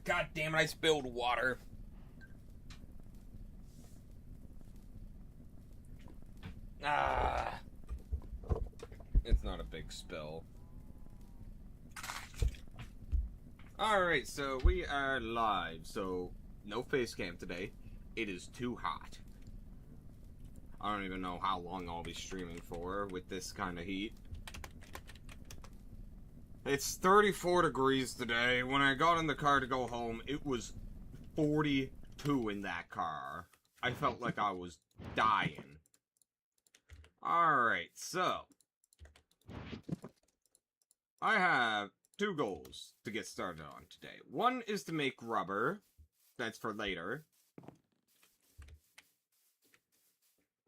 God damn it, I spilled water. It's not a big spill. Alright, so we are live. So, no face cam today. It is too hot. I don't even know how long I'll be streaming for with this kind of heat. It's 34 degrees today. When I got in the car to go home, it was 42 in that car. I felt like I was dying. Alright, so I have two goals to get started on today. One is to make rubber. That's for later.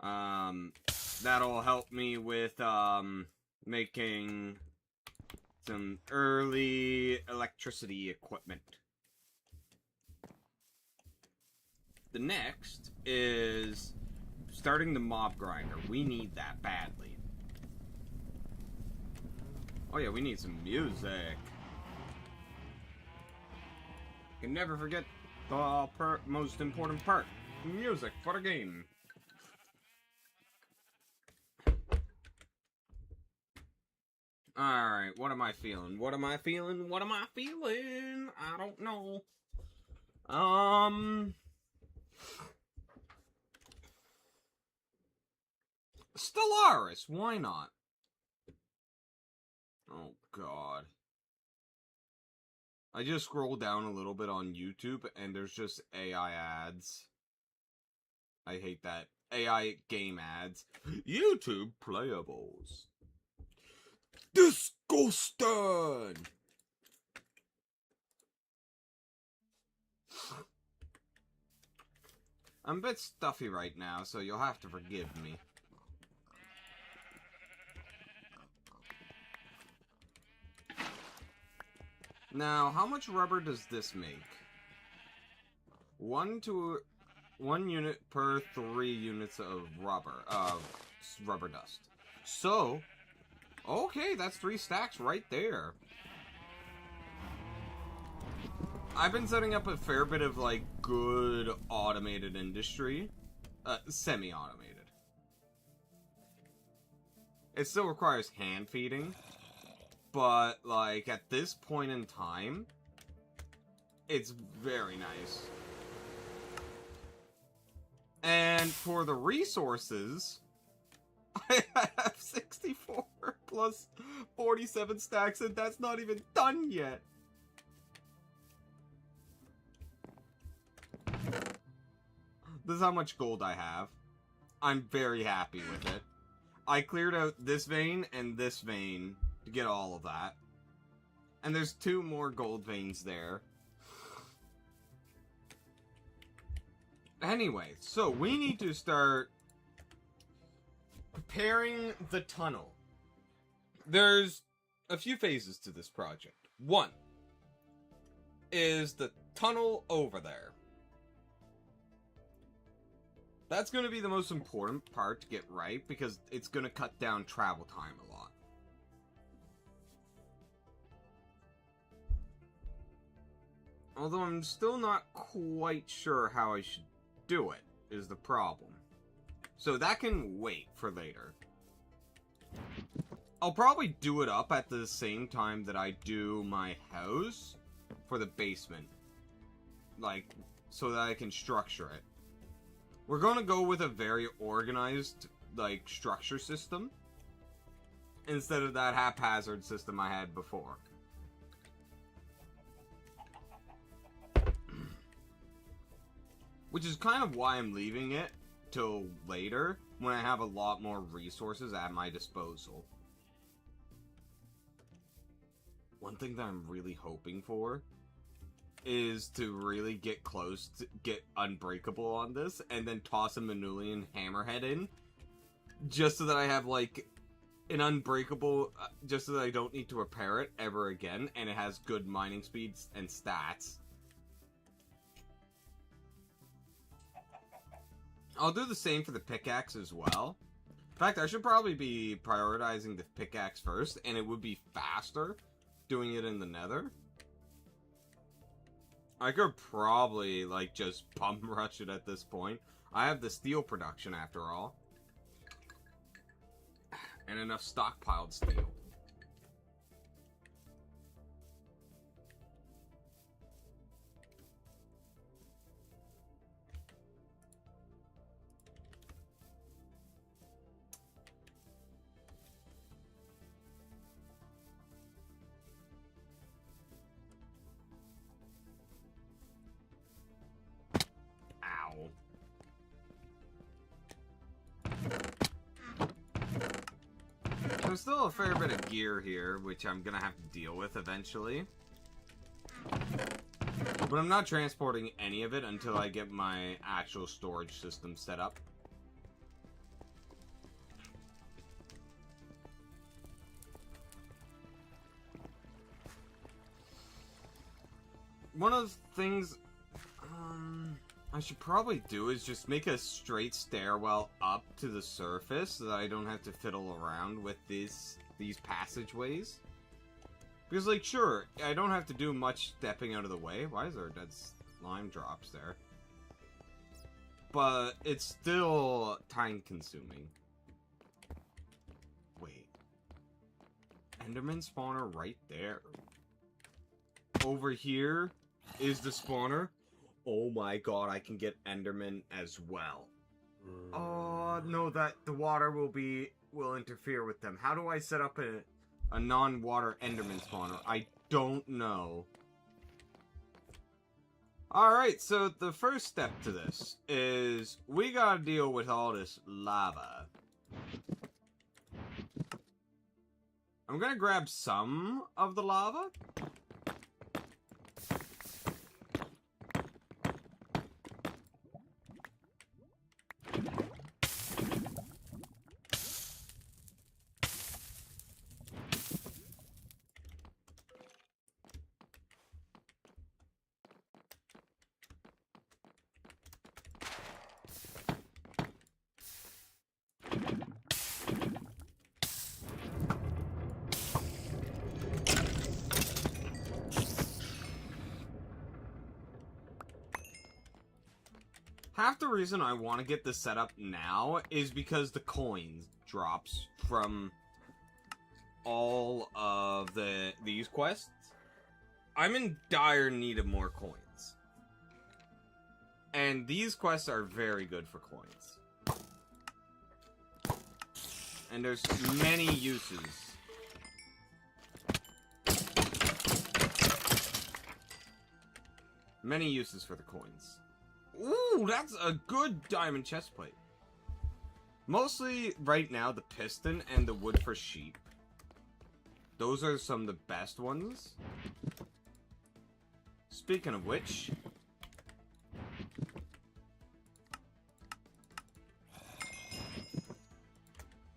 That'll help me with, making some early electricity equipment. The next is starting the mob grinder. We need that badly. Oh yeah, we need some music. Can never forget the most important part. Music for the game. Alright, what am I feeling? What am I feeling? What am I feeling? I don't know. Stellaris, why not? Oh, God. I just scrolled down a little bit on YouTube, and there's just AI ads. I hate that. AI game ads. YouTube playables. Disgusting! I'm a bit stuffy right now, so you'll have to forgive me. Now, how much rubber does this make? 1 unit per 3 units of rubber dust. So, okay, that's 3 stacks right there. I've been setting up a fair bit of, like, good automated industry. Semi-automated. It still requires hand feeding. But, like, at this point in time, it's very nice. And for the resources, I have 64 plus 47 stacks, and that's not even done yet. This is how much gold I have. I'm very happy with it. I cleared out this vein and this vein to get all of that. And there's 2 more gold veins there. Anyway, so we need to start preparing the tunnel. There's a few phases to this project. One is the tunnel over there. That's going to be the most important part to get right, because it's going to cut down travel time a lot. Although I'm still not quite sure how I should do it, is the problem. So that can wait for later. I'll probably do it up at the same time that I do my house for the basement. Like, so that I can structure it. We're going to go with a very organized, like, structure system, instead of that haphazard system I had before. Which is kind of why I'm leaving it till later, when I have a lot more resources at my disposal. One thing that I'm really hoping for is to really get close to get Unbreakable on this, and then toss a Manulian Hammerhead in, just so that I have, like, an Unbreakable, just so that I don't need to repair it ever again, and it has good mining speeds and stats. I'll do the same for the pickaxe as well. In fact, I should probably be prioritizing the pickaxe first, and it would be faster doing it in the nether. I could probably, like, just bum rush it at this point. I have the steel production, after all. And enough stockpiled steel. Ow. There's still a fair bit of gear here, which I'm gonna have to deal with eventually. But I'm not transporting any of it until I get my actual storage system set up. One of the things I should probably do is just make a straight stairwell up to the surface so that I don't have to fiddle around with these passageways. Because, like, sure, I don't have to do much stepping out of the way. Why is there dead slime drops there? But it's still time-consuming. Wait. Enderman spawner right there. Over here is the spawner. Oh my god, I can get Enderman as well. Oh, no, that the water will interfere with them. How do I set up a non-water Enderman spawner? I don't know. Alright, so the first step to this is we gotta deal with all this lava. I'm gonna grab some of the lava. Half the reason I want to get this set up now is because the coins drops from all of these quests. I'm in dire need of more coins. And these quests are very good for coins. And there's many uses. Many uses for the coins. Ooh, that's a good diamond chestplate. Mostly, right now, the piston and the wood for sheep. Those are some of the best ones. Speaking of which...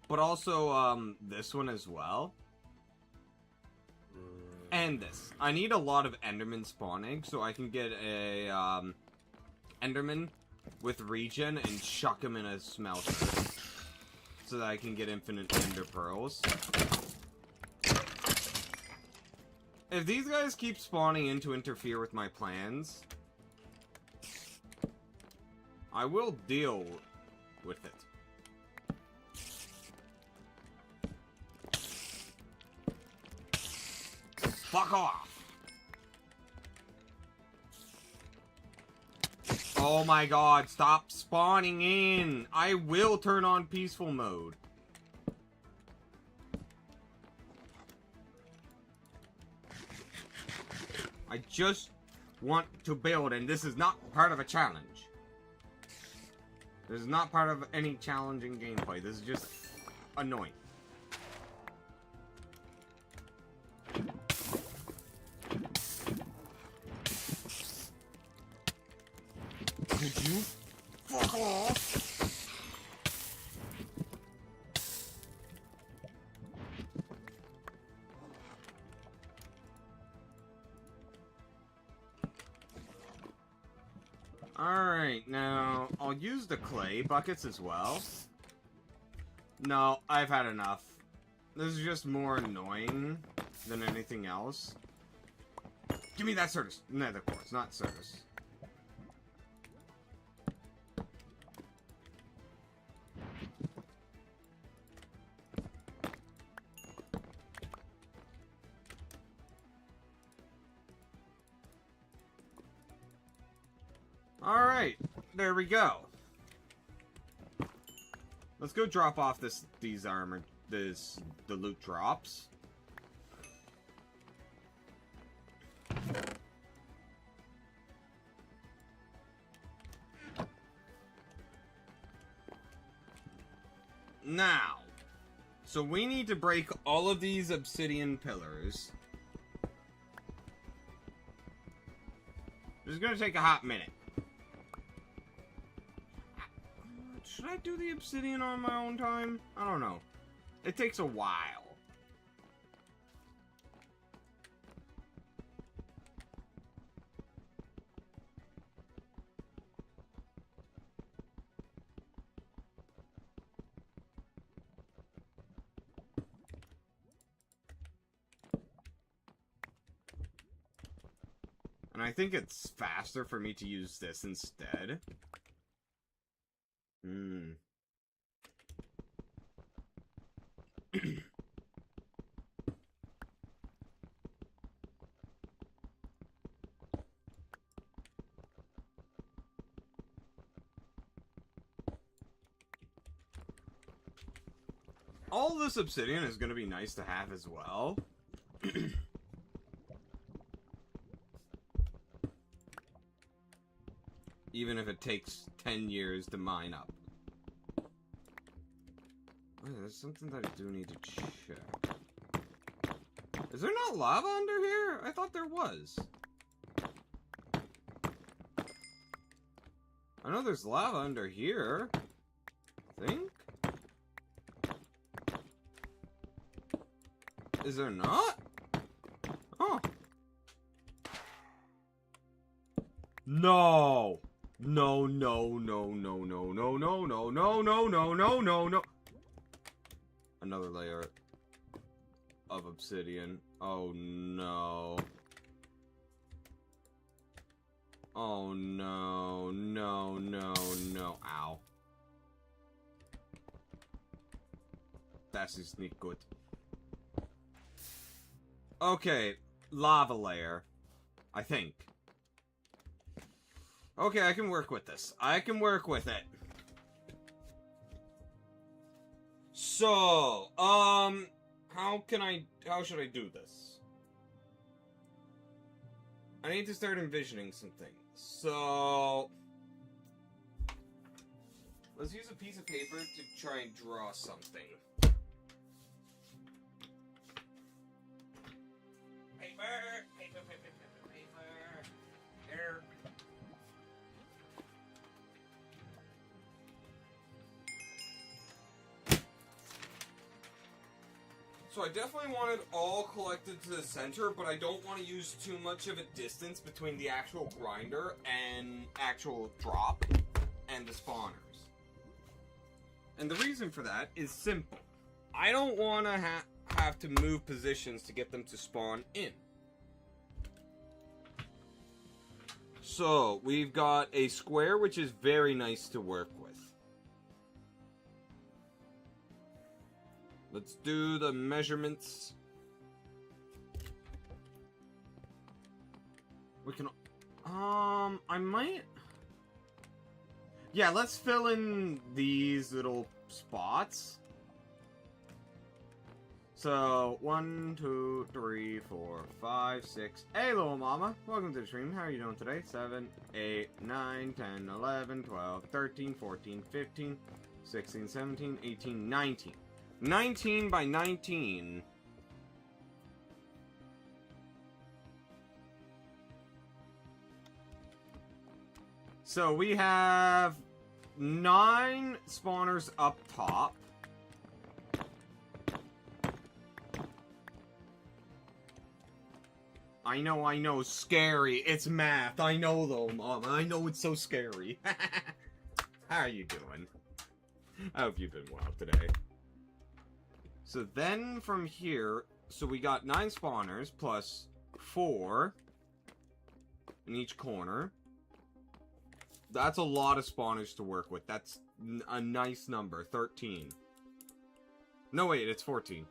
but also, this one as well. And this. I need a lot of Enderman spawning so I can get a, Enderman with regen and chuck him in a smelter so that I can get infinite ender pearls. If these guys keep spawning in to interfere with my plans, I will deal with it. Fuck off! Oh my god, stop spawning in! I will turn on peaceful mode. I just want to build, and this is not part of a challenge. This is not part of any challenging gameplay. This is just annoying. Could you fuck off? Alright, now, I'll use the clay buckets as well. No, I've had enough. This is just more annoying than anything else. Give me that Certus. Nether quartz, not Certus. Alright, there we go. Let's go drop off the loot drops. Now, so we need to break all of these obsidian pillars. This is gonna take a hot minute. Should I do the obsidian on my own time? I don't know. It takes a while. And I think it's faster for me to use this instead. All this obsidian is going to be nice to have as well. Even if it takes 10 years to mine up. Wait, there's something that I do need to check. Is there not lava under here? I thought there was. I know there's lava under here. I think. Is there not? Oh. No. No, no, no, no, no, no, no, no, no, no, no, no, no, no. Another layer of obsidian. Oh no. Oh no, no, no, no. Ow. That is not good. Okay, lava layer. I think. Okay, I can work with this. I can work with it. So, how should I do this? I need to start envisioning some things. So, let's use a piece of paper to try and draw something. Paper. There. So I definitely want it all collected to the center, but I don't want to use too much of a distance between the actual grinder and actual drop and the spawners. And the reason for that is simple. I don't want to have to move positions to get them to spawn in. So, we've got a square, which is very nice to work with. Let's do the measurements. We can... I might... Yeah, let's fill in these little spots. So, 1, 2, 3, 4, 5, 6. Hey, little mama. Welcome to the stream. How are you doing today? 7, 8, 9, 10, 11, 12, 13, 14, 15, 16, 17, 18, 19. 19 by 19. So we have 9 spawners up top. I know, scary. It's math. I know though, Mama. I know it's so scary. How are you doing? I hope you've been well today. So then from here, so we got 9 spawners plus 4. in each corner. That's a lot of spawners to work with. That's a nice number. 13. No, wait, it's 14.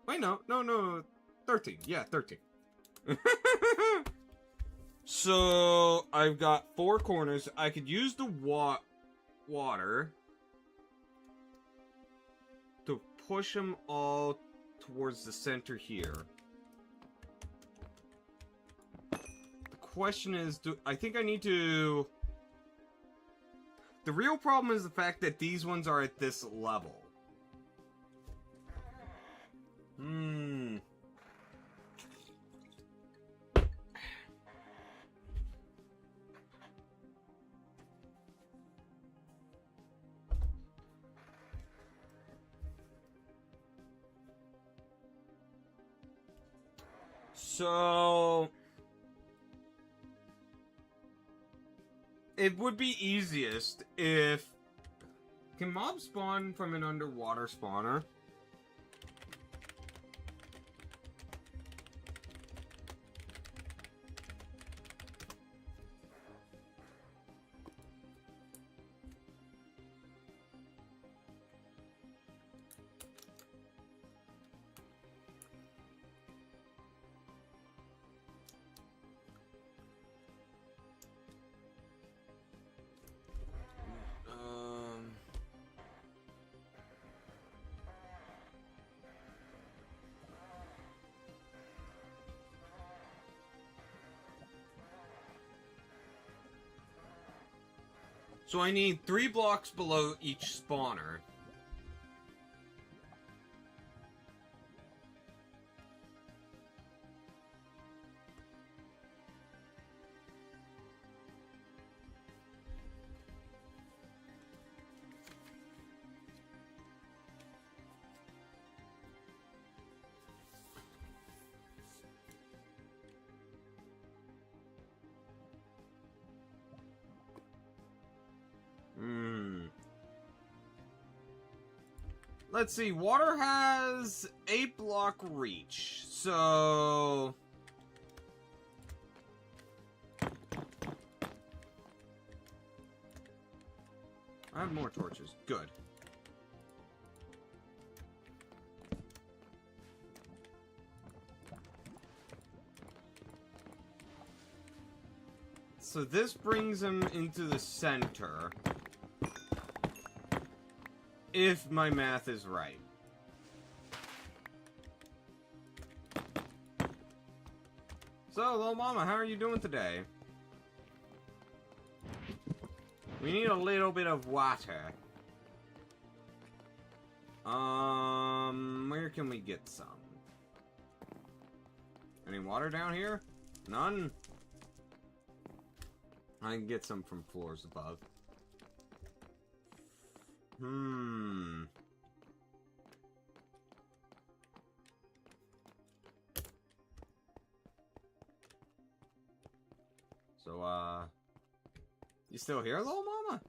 Wait, no. 13. Yeah, 13. So, I've got 4 corners. I could use the water to push them all towards the center here. The question is, I think I need to... The real problem is the fact that these ones are at this level. So... It would be easiest if... Can mobs spawn from an underwater spawner? So I need 3 blocks below each spawner. Let's see, water has 8 block reach, so... I have more torches. Good. So this brings them into the center. If my math is right. So, little mama, how are you doing today? We need a little bit of water. Where can we get some? Any water down here? None? I can get some from floors above. So, you still here, little mama?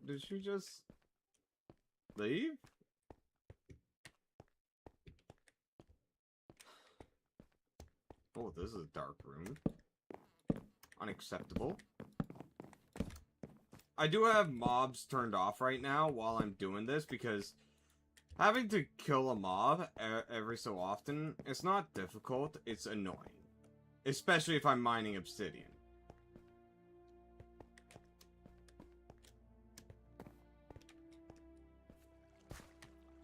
Did she just leave? Oh, this is a dark room. Unacceptable. I do have mobs turned off right now while I'm doing this because having to kill a mob every so often, it's not difficult, it's annoying. Especially if I'm mining obsidian.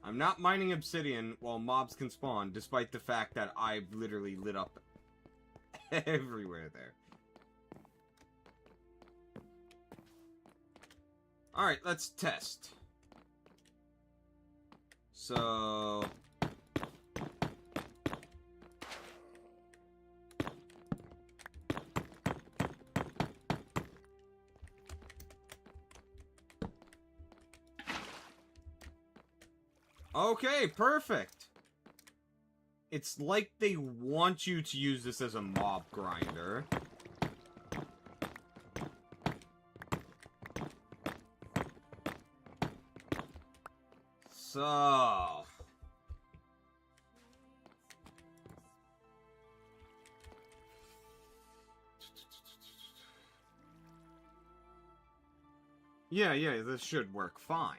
I'm not mining obsidian while mobs can spawn, despite the fact that I've literally lit up everywhere there. Alright, let's test. So... Okay, perfect! It's like they want you to use this as a mob grinder. So... Yeah, this should work fine.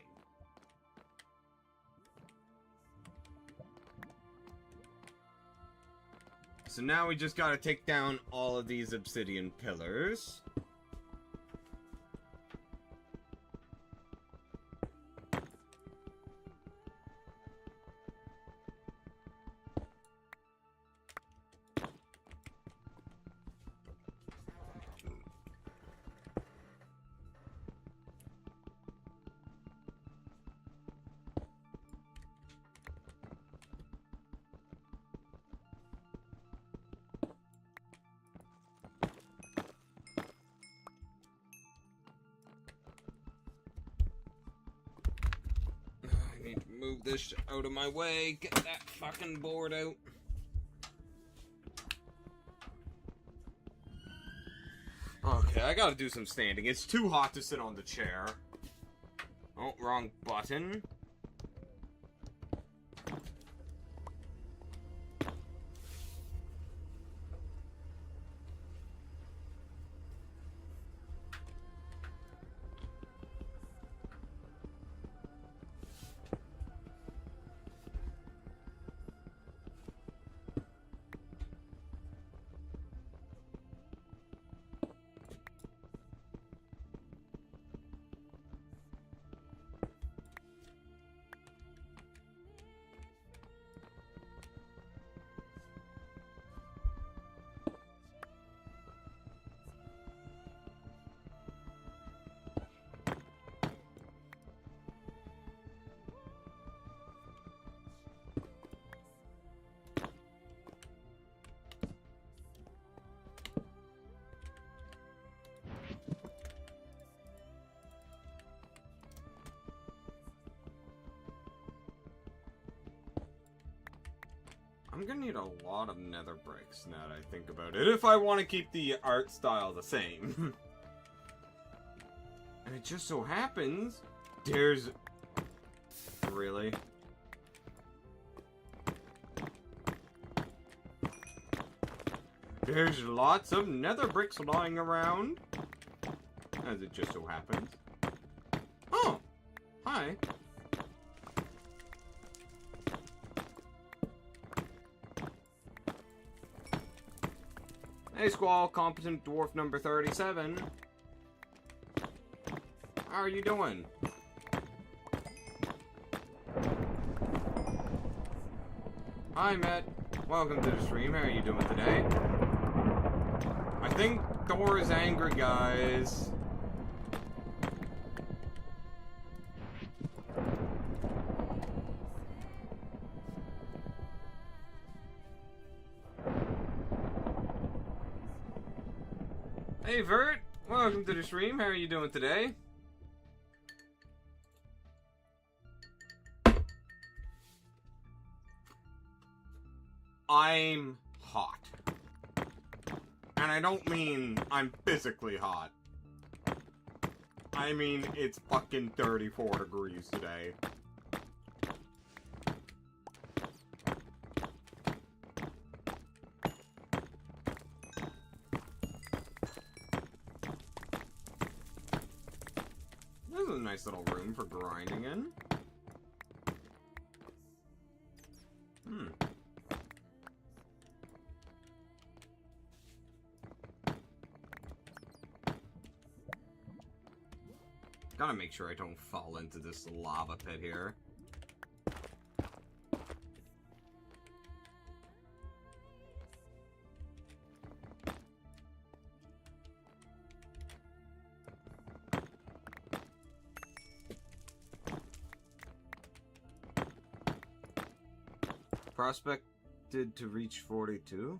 So now we just gotta take down all of these obsidian pillars. I need to move this out of my way, get that fucking board out. Okay, I gotta do some standing. It's too hot to sit on the chair. Oh, wrong button. I'm gonna need a lot of nether bricks now that I think about it, if I want to keep the art style the same. And it just so happens, there's... Really? There's lots of nether bricks lying around, as it just so happens. Oh! Hi. Hey, Squall, competent dwarf number 37. How are you doing? Hi, Matt. Welcome to the stream. How are you doing today? I think Thor is angry, guys. Hey, Vert. Welcome to the stream. How are you doing today? I'm hot. And I don't mean I'm physically hot. I mean it's fucking 34 degrees today. This is a nice little room for grinding in. Gotta make sure I don't fall into this lava pit here. Prospected to reach 42?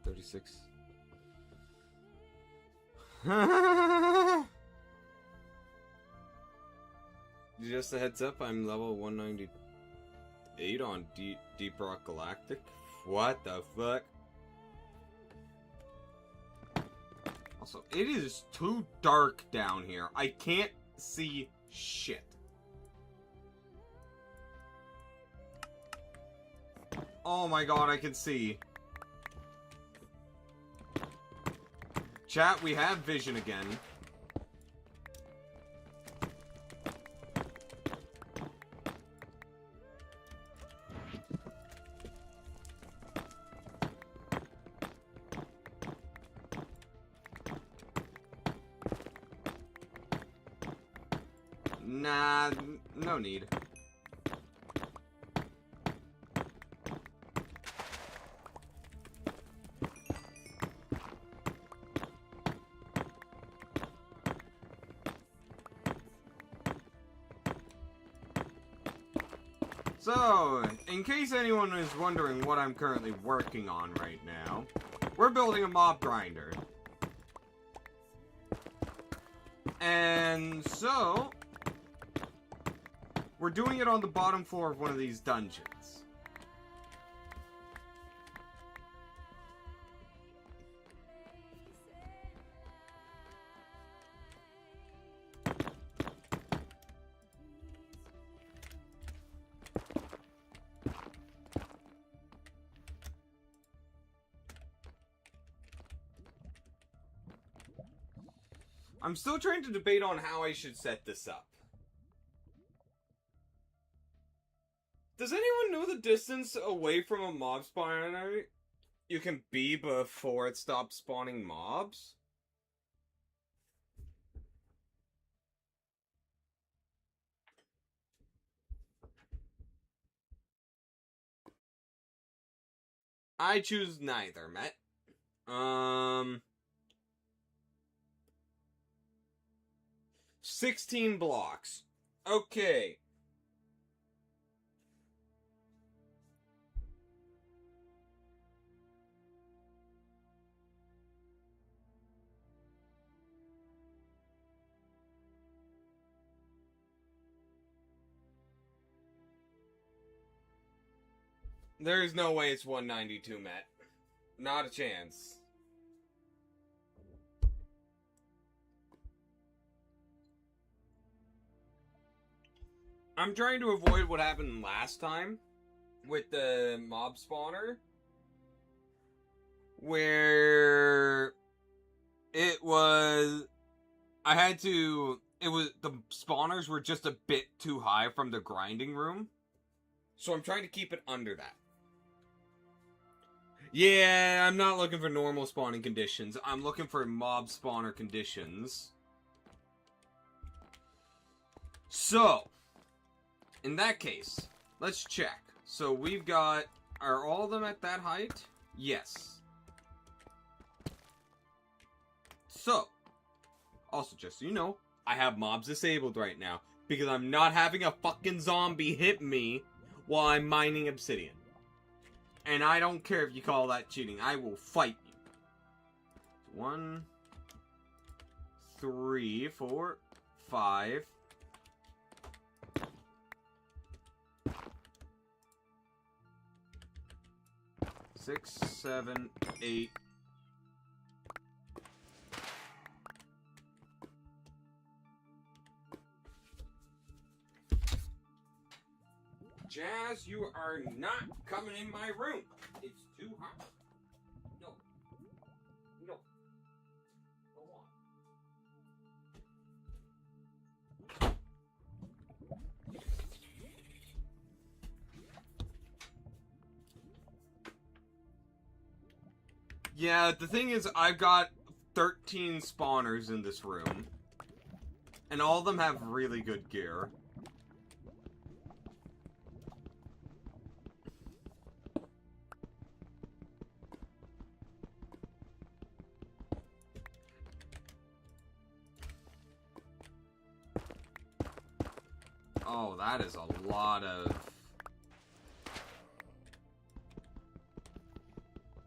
36. Just a heads up, I'm level 198 on Deep Rock Galactic. What the fuck? Also, it is too dark down here. I can't see shit. Oh my god, I can see. Chat, we have vision again. Nah, no need. So, in case anyone is wondering what I'm currently working on right now, we're building a mob grinder. And so, we're doing it on the bottom floor of one of these dungeons. I'm still trying to debate on how I should set this up. Does anyone know the distance away from a mob spawner you can be before it stops spawning mobs? I choose neither, Matt. 16 blocks. Okay. There's no way it's 192, Matt. Not a chance. I'm trying to avoid what happened last time with the mob spawner, where it was the spawners were just a bit too high from the grinding room, so I'm trying to keep it under that. Yeah, I'm not looking for normal spawning conditions. I'm looking for mob spawner conditions. So, in that case, let's check. So we've got... Are all of them at that height? Yes. So, also just so you know, I have mobs disabled right now, because I'm not having a fucking zombie hit me while I'm mining obsidian. And I don't care if you call that cheating. I will fight you. 1, 3, 4, 5... 6, 7, 8. Jazz, you are not coming in my room. It's too hot. No. No. Go on. Yeah, the thing is, I've got 13 spawners in this room. And all of them have really good gear. Oh, that is a lot of...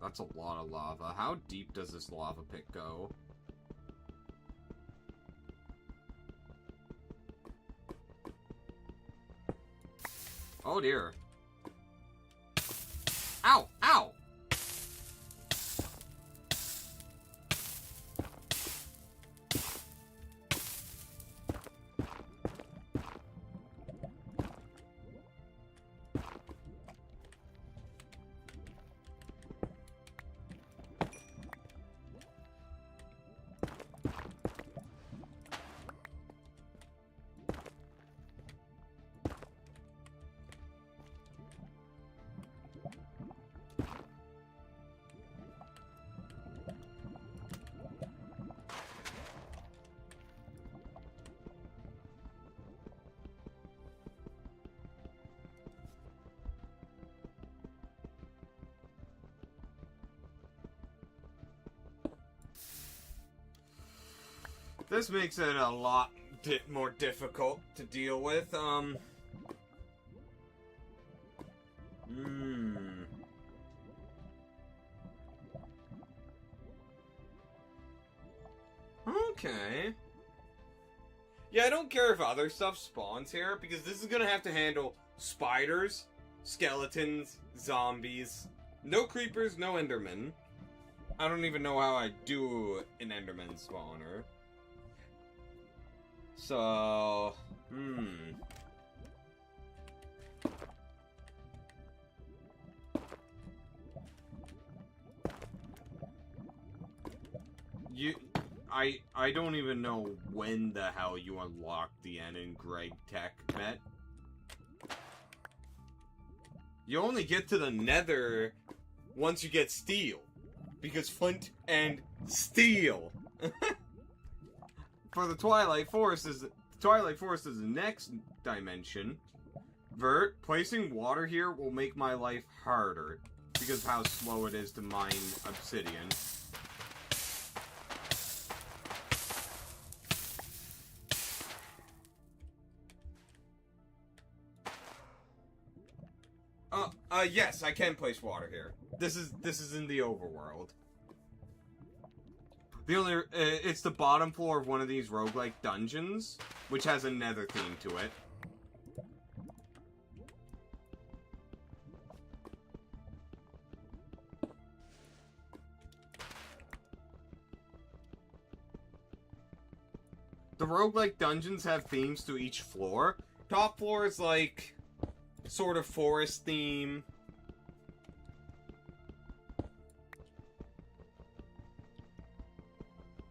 That's a lot of lava. How deep does this lava pit go? Oh dear. Ow! Ow! This makes it a lot more difficult to deal with. Okay. Yeah, I don't care if other stuff spawns here, because this is gonna have to handle spiders, skeletons, zombies. No creepers, no endermen. I don't even know how I do an enderman spawner. So, I don't even know when the hell you unlock the end in Gregtech, Met. You only get to the Nether once you get steel, because flint and steel. For the Twilight Forest is the next dimension. Vert, placing water here will make my life harder because of how slow it is to mine obsidian. Yes, I can place water here. This is in the overworld. The only it's the bottom floor of one of these roguelike dungeons, which has a nether theme to it. The roguelike dungeons have themes to each floor. Top floor is like sort of forest theme.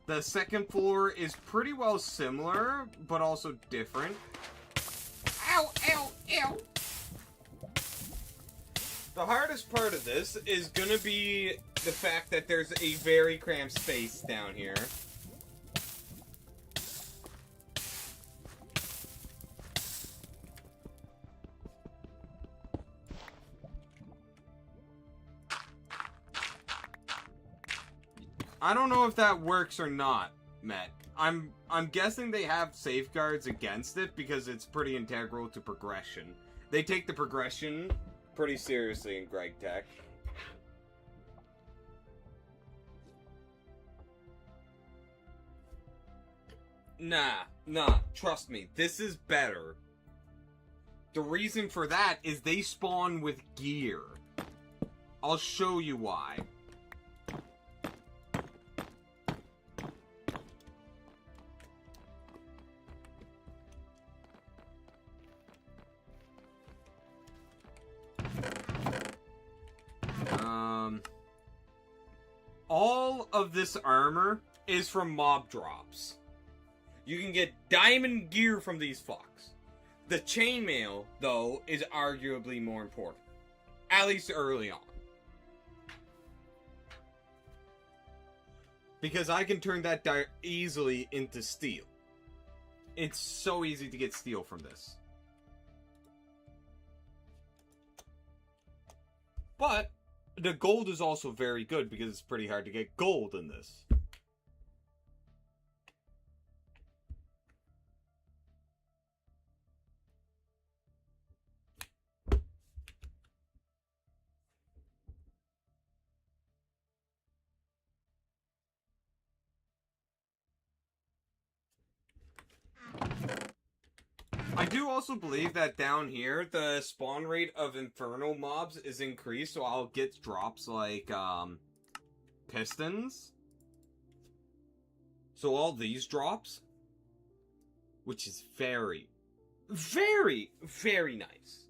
The second floor is pretty well similar, but also different. Ow, ow, ow! The hardest part of this is gonna be the fact that there's a very cramped space down here. I don't know if that works or not, Matt. I'm guessing they have safeguards against it because it's pretty integral to progression. They take the progression pretty seriously in Gregtech. Nah, trust me, this is better. The reason for that is they spawn with gear. I'll show you why. All of this armor is from mob drops. You can get diamond gear from these fucks. The chainmail, though, is arguably more important. At least early on. Because I can turn that easily into steel. It's so easy to get steel from this. But the gold is also very good because it's pretty hard to get gold in this. I do also believe that down here, the spawn rate of infernal mobs is increased, so I'll get drops like, pistons. So all these drops, which is very, very, very nice.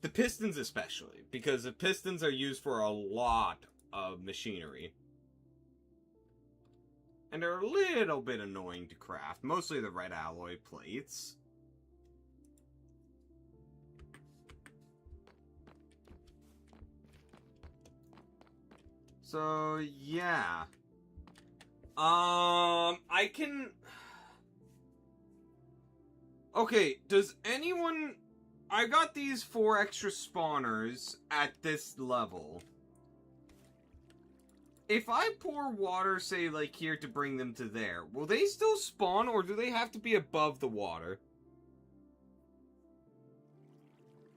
The pistons especially, because the pistons are used for a lot of machinery. And they're a little bit annoying to craft. Mostly the red alloy plates. So, yeah. I can... Okay, does anyone... I got these 4 extra spawners at this level. if I pour water, say, like, here to bring them to there, will they still spawn, or do they have to be above the water?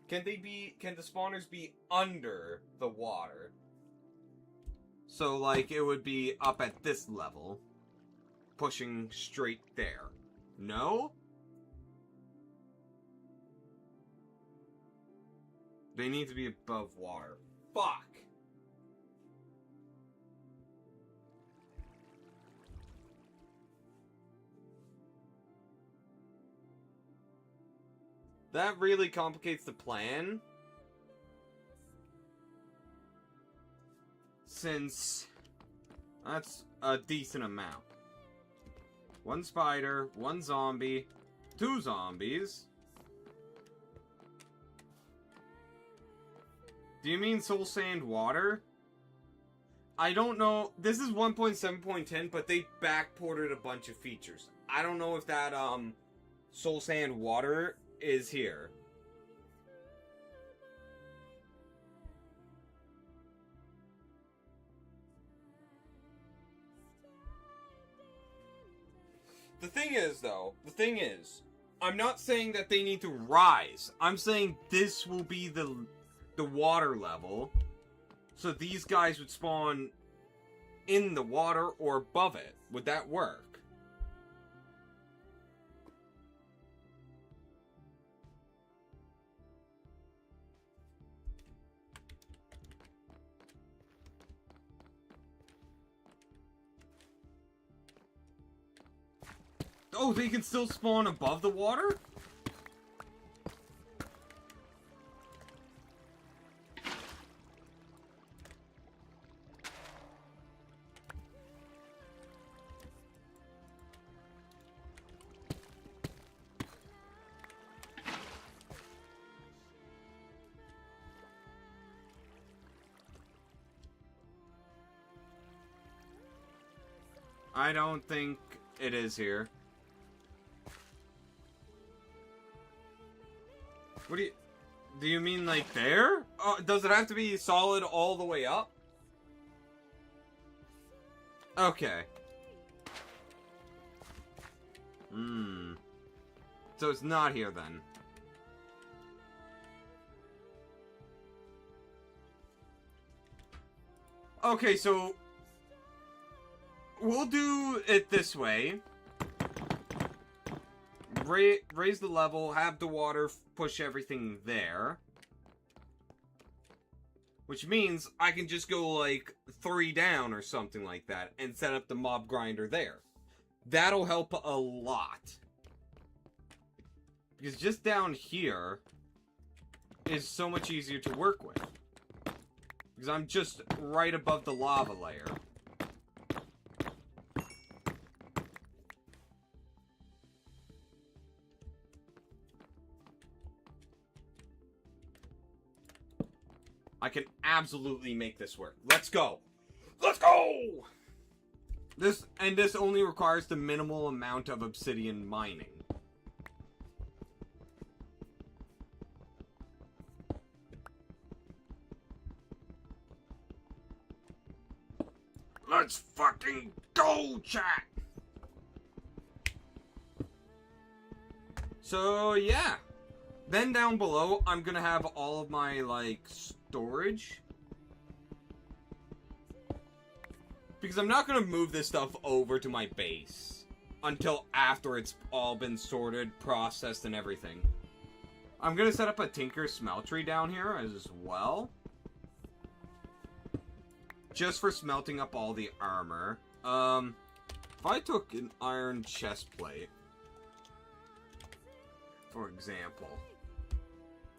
Can the spawners be under the water? So, like, it would be up at this level, pushing straight there. No? They need to be above water. Fuck! That really complicates the plan. Since that's a decent amount. One spider, one zombie, 2 zombies. Do you mean soul sand water? I don't know. This is 1.7.10, but they backported a bunch of features. I don't know if that soul sand water is here. The thing is, I'm not saying that they need to rise. I'm saying this will be the water level. So these guys would spawn in the water or above it. Would that work? Oh, they can still spawn above the water? I don't think it is here. What do you mean like there? Does it have to be solid all the way up? Okay. So it's not here then. Okay, so we'll do it this way. Raise the level, have the water push everything there. Which means I can just go like 3 down or something like that and set up the mob grinder there. That'll help a lot. Because just down here is so much easier to work with. Because I'm just right above the lava layer. I can absolutely make this work. Let's go! Let's go! This only requires the minimal amount of obsidian mining. Let's fucking go, chat! So, yeah. Then down below, I'm gonna have all of my, like, storage. Because I'm not gonna move this stuff over to my base until after it's all been sorted, processed, and everything. I'm gonna set up a Tinker smeltery down here as well. Just for smelting up all the armor. If I took an iron chest plate, for example,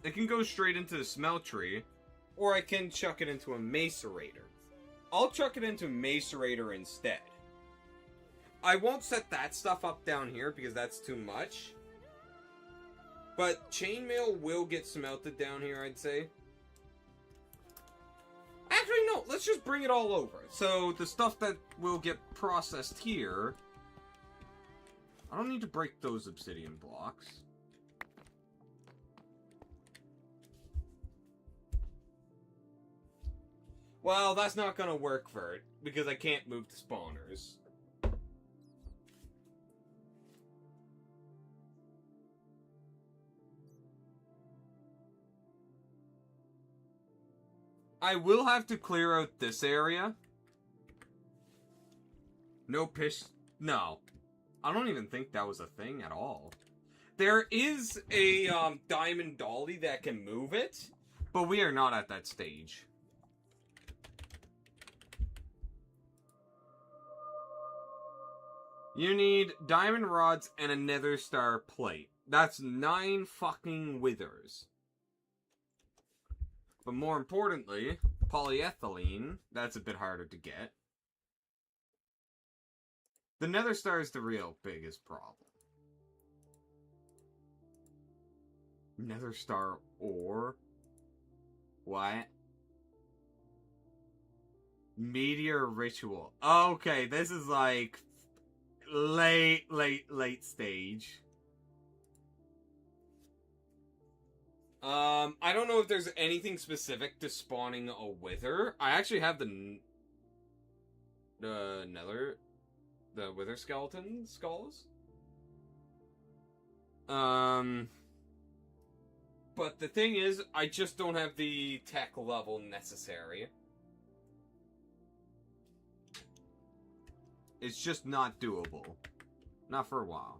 it can go straight into the smeltery, or I can chuck it into a macerator. I'll chuck it into macerator instead. I won't set that stuff up down here because that's too much. But chainmail will get smelted down here, I'd say. Actually, no, let's just bring it all over. So, the stuff that will get processed here, I don't need to break those obsidian blocks. Well, that's not gonna work for it, because I can't move the spawners. I will have to clear out this area. No pish... No. I don't even think that was a thing at all. There is a diamond dolly that can move it, but we are not at that stage. You need diamond rods and a nether star plate. That's 9 fucking withers. But more importantly, polyethylene, that's a bit harder to get. The nether star is the real biggest problem. Nether star ore? What? Meteor ritual. Okay, this is like late stage. I don't know if there's anything specific to spawning a wither. I actually have the wither skeleton skulls. But the thing is, I just don't have the tech level necessary. It's just not doable. Not for a while.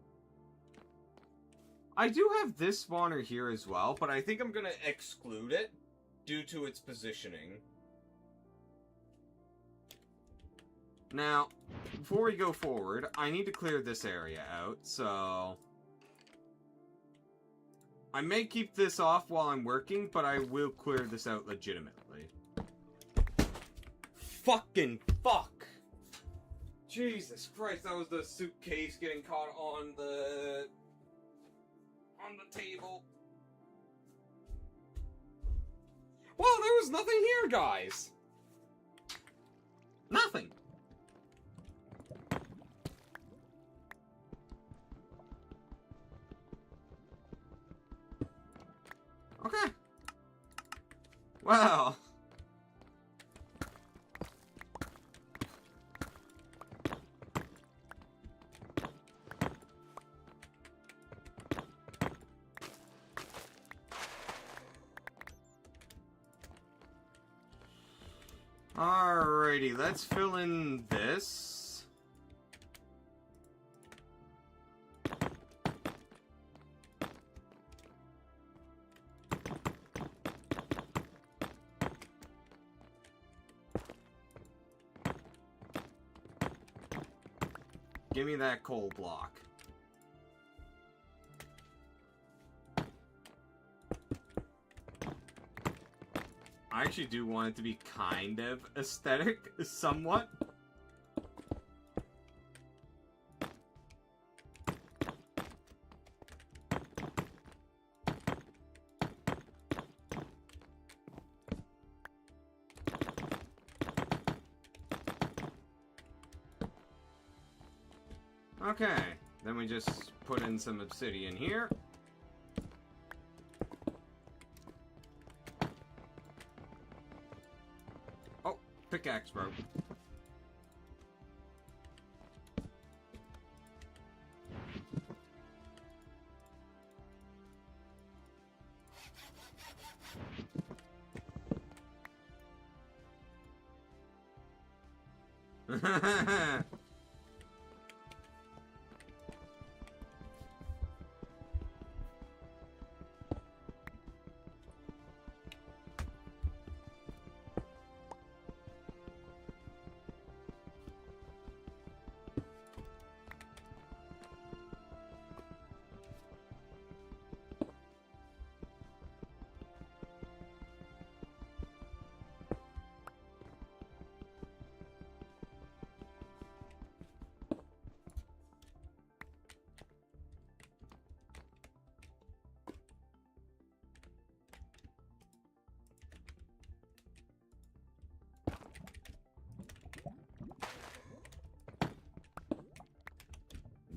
I do have this spawner here as well, but I think I'm gonna exclude it due to its positioning. Now, before we go forward, I need to clear this area out, so... I may keep this off while I'm working, but I will clear this out legitimately. Fucking fuck! Jesus Christ, that was the suitcase getting caught on the table. Well, there was nothing here, guys! Nothing! Okay. Well. Alrighty, let's fill in this. Give me that coal block. I actually do want it to be kind of aesthetic, somewhat. Okay, then we just put in some obsidian here. Oh, pickaxe broke.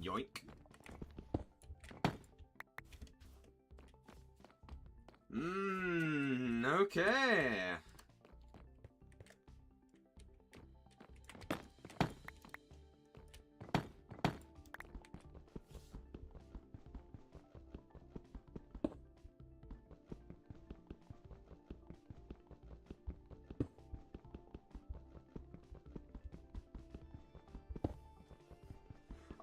Yoink. Okay.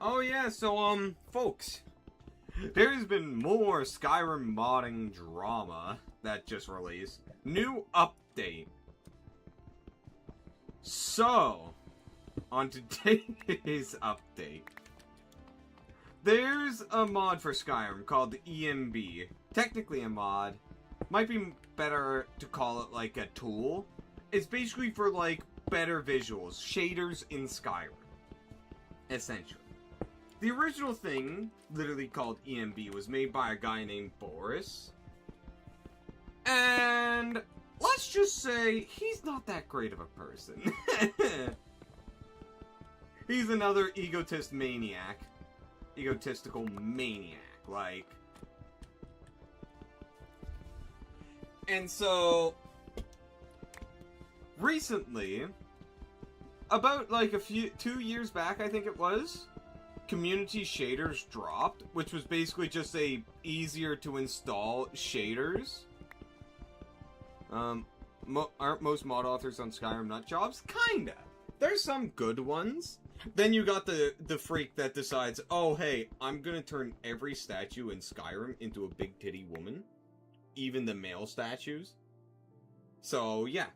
Oh yeah, so folks, there's been more Skyrim modding drama that just released. New update. So, on today's update, there's a mod for Skyrim called the EMB. Technically a mod. Might be better to call it like a tool. It's basically for like better visuals, shaders in Skyrim. Essentially. The original thing, literally called EMB, was made by a guy named Boris. And let's just say he's not that great of a person. He's another egotistical maniac, like. And so, recently, about like 2 years back, I think it was, community shaders dropped, which was basically just a easier to install shaders. Aren't most mod authors on Skyrim nut jobs? Kinda. There's some good ones. Then you got the freak that decides, oh hey, I'm gonna turn every statue in Skyrim into a big titty woman. Even the male statues. So yeah.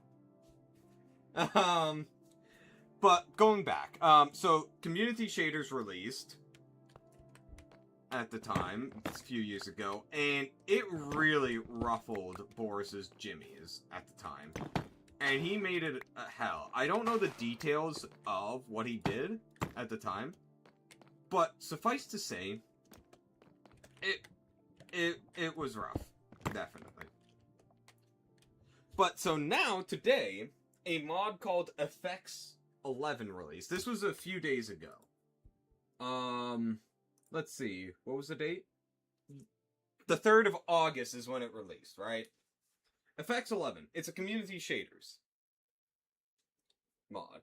But going back, so community shaders released at the time, a few years ago, and it really ruffled Boris's jimmies at the time. And he made it a hell. I don't know the details of what he did at the time, but suffice to say, it was rough, definitely. But so now, today, a mod called Effects 11 released. This was a few days ago. Let's see. What was the date? The 3rd of August is when it released, right? Effects 11. It's a community shaders mod.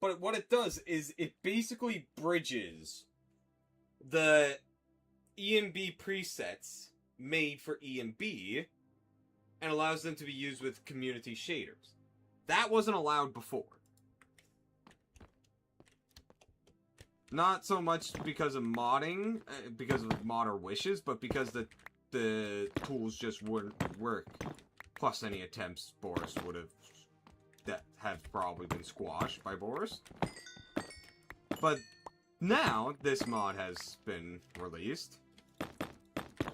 But what it does is it basically bridges the EMB presets made for EMB and allows them to be used with community shaders. That wasn't allowed before. Not so much because of modding, because of modder wishes, but because the tools just wouldn't work. Plus any attempts Boris would have, that have probably been squashed by Boris. But now, this mod has been released.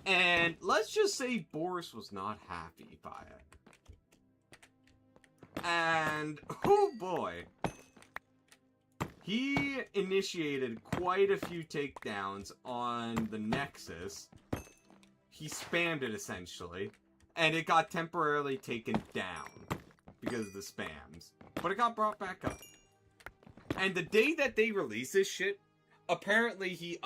And let's just say Boris was not happy by it. And, oh boy. He initiated quite a few takedowns on the Nexus. He spammed it, essentially. And it got temporarily taken down because of the spams. But it got brought back up. And the day that they released this shit, apparently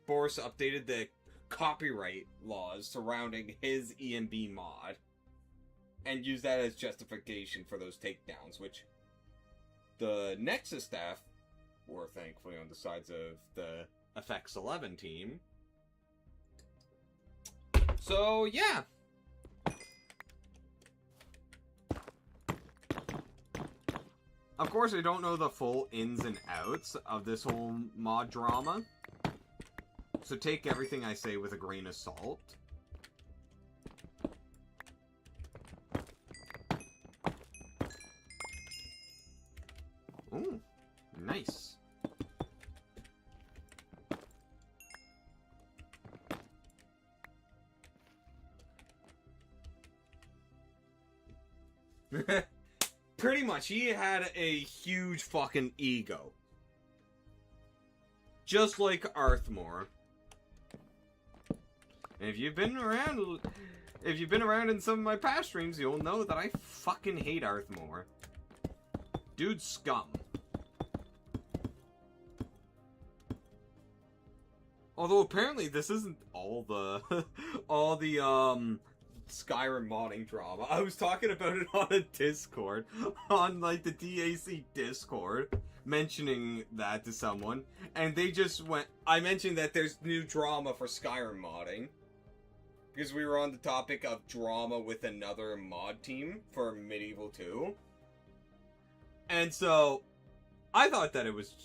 Boris updated the copyright laws surrounding his EMB mod. And used that as justification for those takedowns, which the Nexus staff were thankfully on the sides of the FX 11 team. So, yeah. Of course, I don't know the full ins and outs of this whole mod drama. So take everything I say with a grain of salt. Ooh, nice. Pretty much, he had a huge fucking ego. Just like Arthmore. And if you've been around in some of my past streams, you'll know that I fucking hate Arthmore. Dude's scum. Although apparently this isn't all the Skyrim modding drama. I was talking about it on a Discord, on like the DAC Discord, mentioning that to someone, and they just went, I mentioned that there's new drama for Skyrim modding, because we were on the topic of drama with another mod team for Medieval 2. And so, I thought that it was...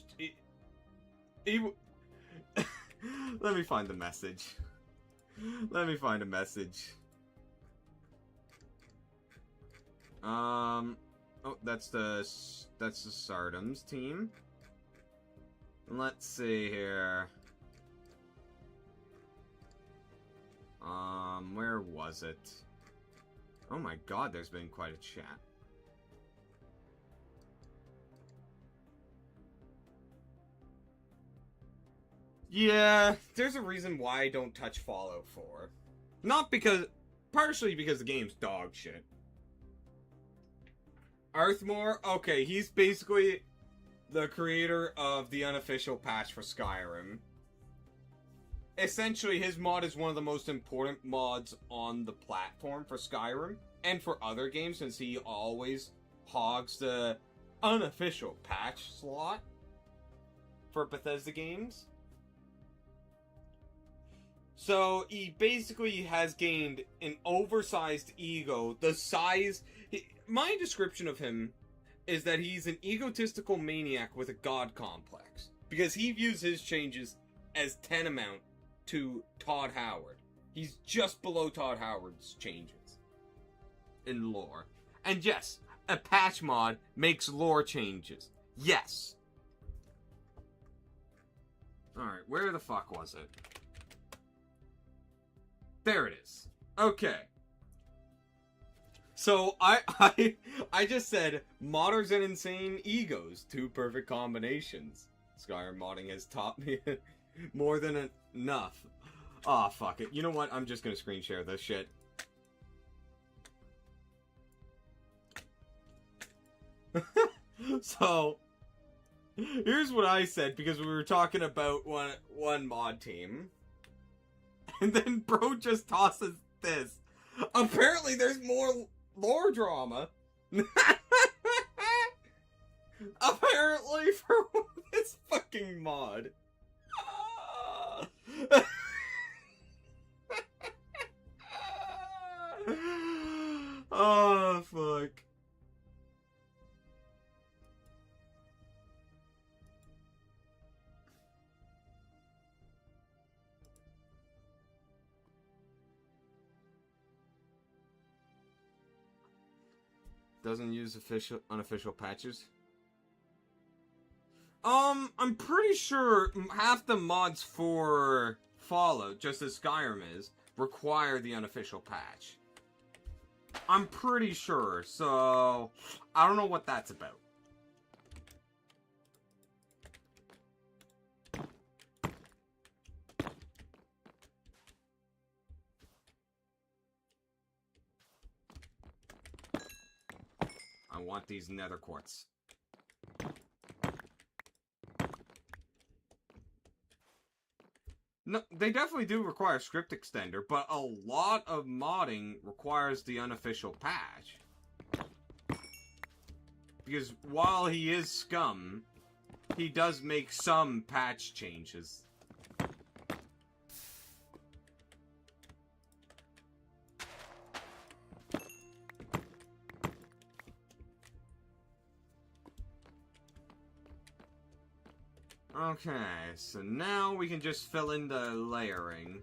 Let me find the message. Let me find a message. Oh, that's the Sardom's team. Let's see here. Where was it? Oh my god, there's been quite a chat. Yeah, there's a reason why I don't touch Fallout 4. Not because... Partially because the game's dog shit. Arthmore? Okay, he's basically the creator of the unofficial patch for Skyrim. Essentially, his mod is one of the most important mods on the platform for Skyrim, and for other games, since he always hogs the unofficial patch slot for Bethesda games. So, he basically has gained an oversized ego, the size... My description of him is that he's an egotistical maniac with a god complex. Because he views his changes as tantamount to Todd Howard. He's just below Todd Howard's changes in lore. And yes, a patch mod makes lore changes. Yes. Alright, where the fuck was it? There it is. Okay. So, I just said, modders and insane egos, two perfect combinations. Skyrim modding has taught me more than enough. Aw, oh, fuck it. You know what? I'm just gonna screen share this shit. So, here's what I said, because we were talking about one mod team. And then bro just tosses this. Apparently there's more lore drama. Apparently for this fucking mod. Oh, fuck. Doesn't use unofficial patches. I'm pretty sure half the mods for Fallout, just as Skyrim is, require the unofficial patch. I'm pretty sure, so I don't know what that's about. I want these nether quartz. No, they definitely do require script extender, but a lot of modding requires the unofficial patch. Because while he is scum, he does make some patch changes. Okay, so now we can just fill in the layering.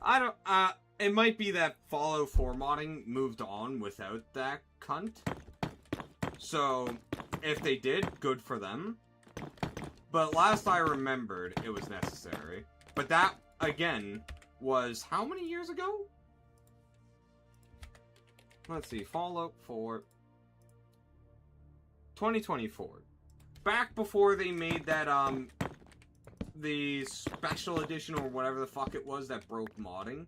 I don't, it might be that Fallout 4 modding moved on without that cunt. So, if they did, good for them. But last I remembered, it was necessary. But that, again, was how many years ago? Let's see, Fallout 4... 2024. Back before they made that, the special edition or whatever the fuck it was that broke modding.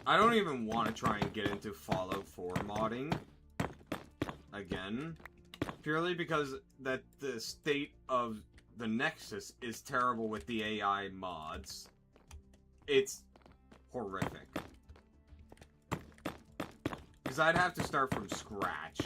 I don't even want to try and get into Fallout 4 modding again, purely because that the state of the Nexus is terrible with the AI mods. It's horrific. Because I'd have to start from scratch.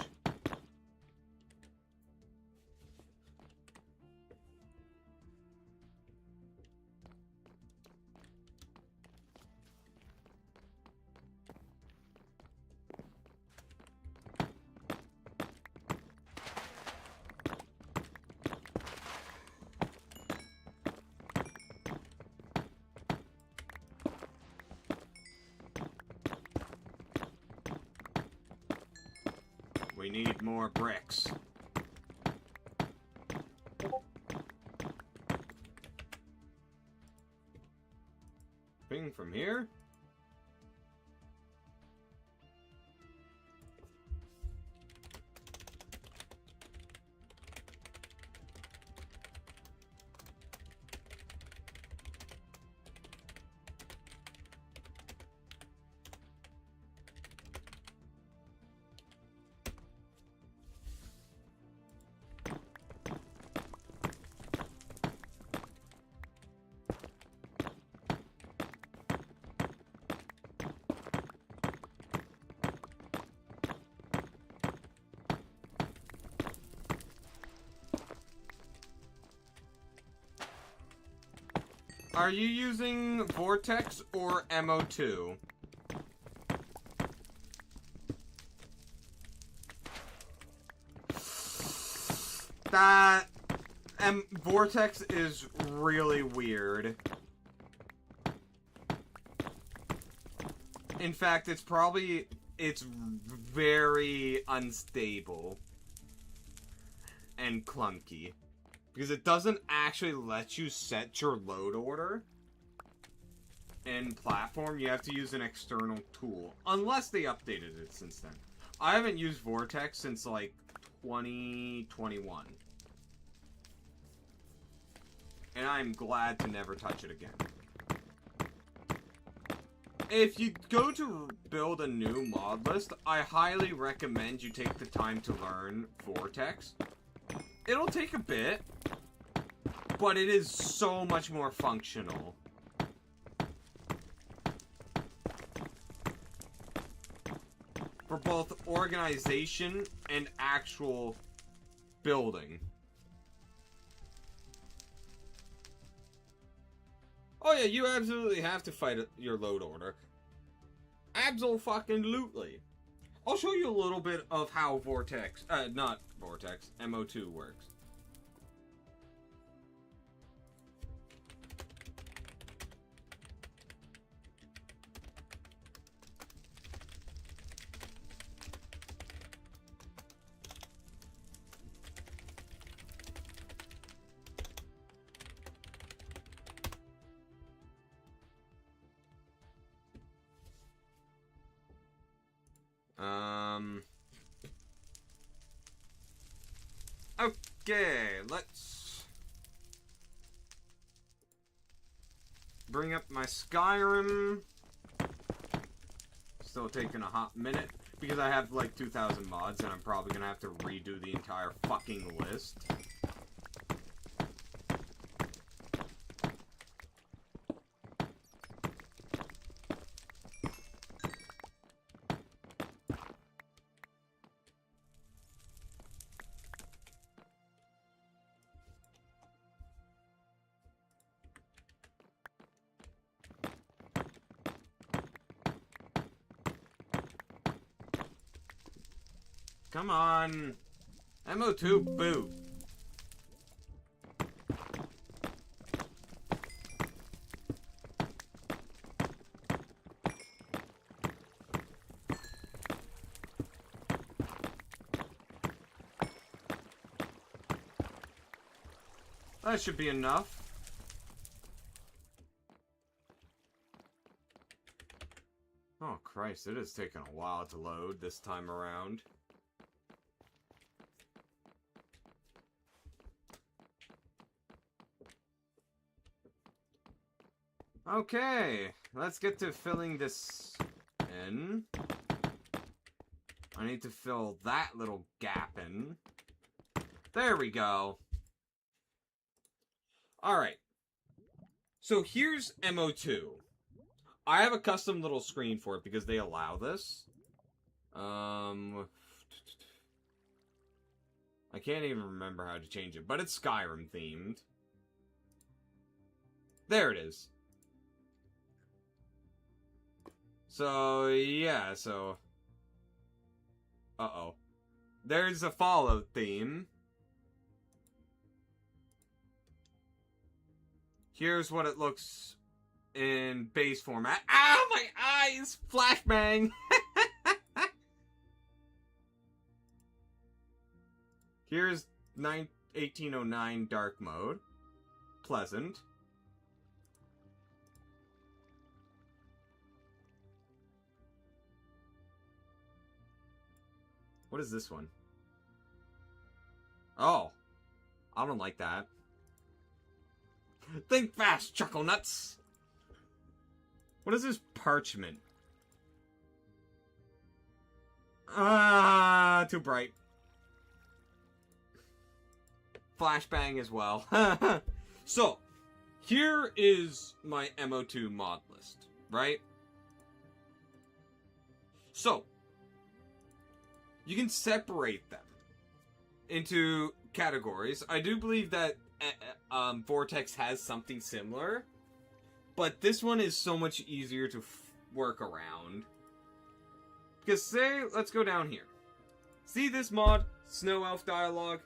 We need more bricks. Ping from here? Are you using Vortex or MO2? That Vortex is really weird. In fact, it's very unstable and clunky. Because it doesn't actually let you set your load order in platform. You have to use an external tool. Unless they updated it since then. I haven't used Vortex since like 2021. And I'm glad to never touch it again. If you go to build a new mod list, I highly recommend you take the time to learn Vortex. It'll take a bit, but it is so much more functional. For both organization and actual building. Oh yeah, you absolutely have to fight your load order. Abso-fucking-lutely. I'll show you a little bit of how Vortex, not Vortex, MO2 works. Okay, let's bring up my Skyrim. Still taking a hot minute because I have like 2,000 mods and I'm probably gonna have to redo the entire fucking list. Come on. MO2 boot. That should be enough. Oh Christ, it has taken a while to load this time around. Okay, let's get to filling this in. I need to fill that little gap in. There we go. Alright. So here's MO2. I have a custom little screen for it because they allow this. I can't even remember how to change it, but it's Skyrim themed. There it is. So, yeah, so... Uh-oh. There's a Fallout theme. Here's what it looks in base format. Ow, my eyes! Flashbang! Here's 1809 dark mode. Pleasant. What is this one? Oh. I don't like that. Think fast, chuckle nuts! What is this parchment? Too bright. Flashbang as well. So, here is my MO2 mod list, right? So, you can separate them into categories. I do believe that Vortex has something similar, but this one is so much easier to work around. Because say, let's go down here. See this mod, Snow Elf Dialogue?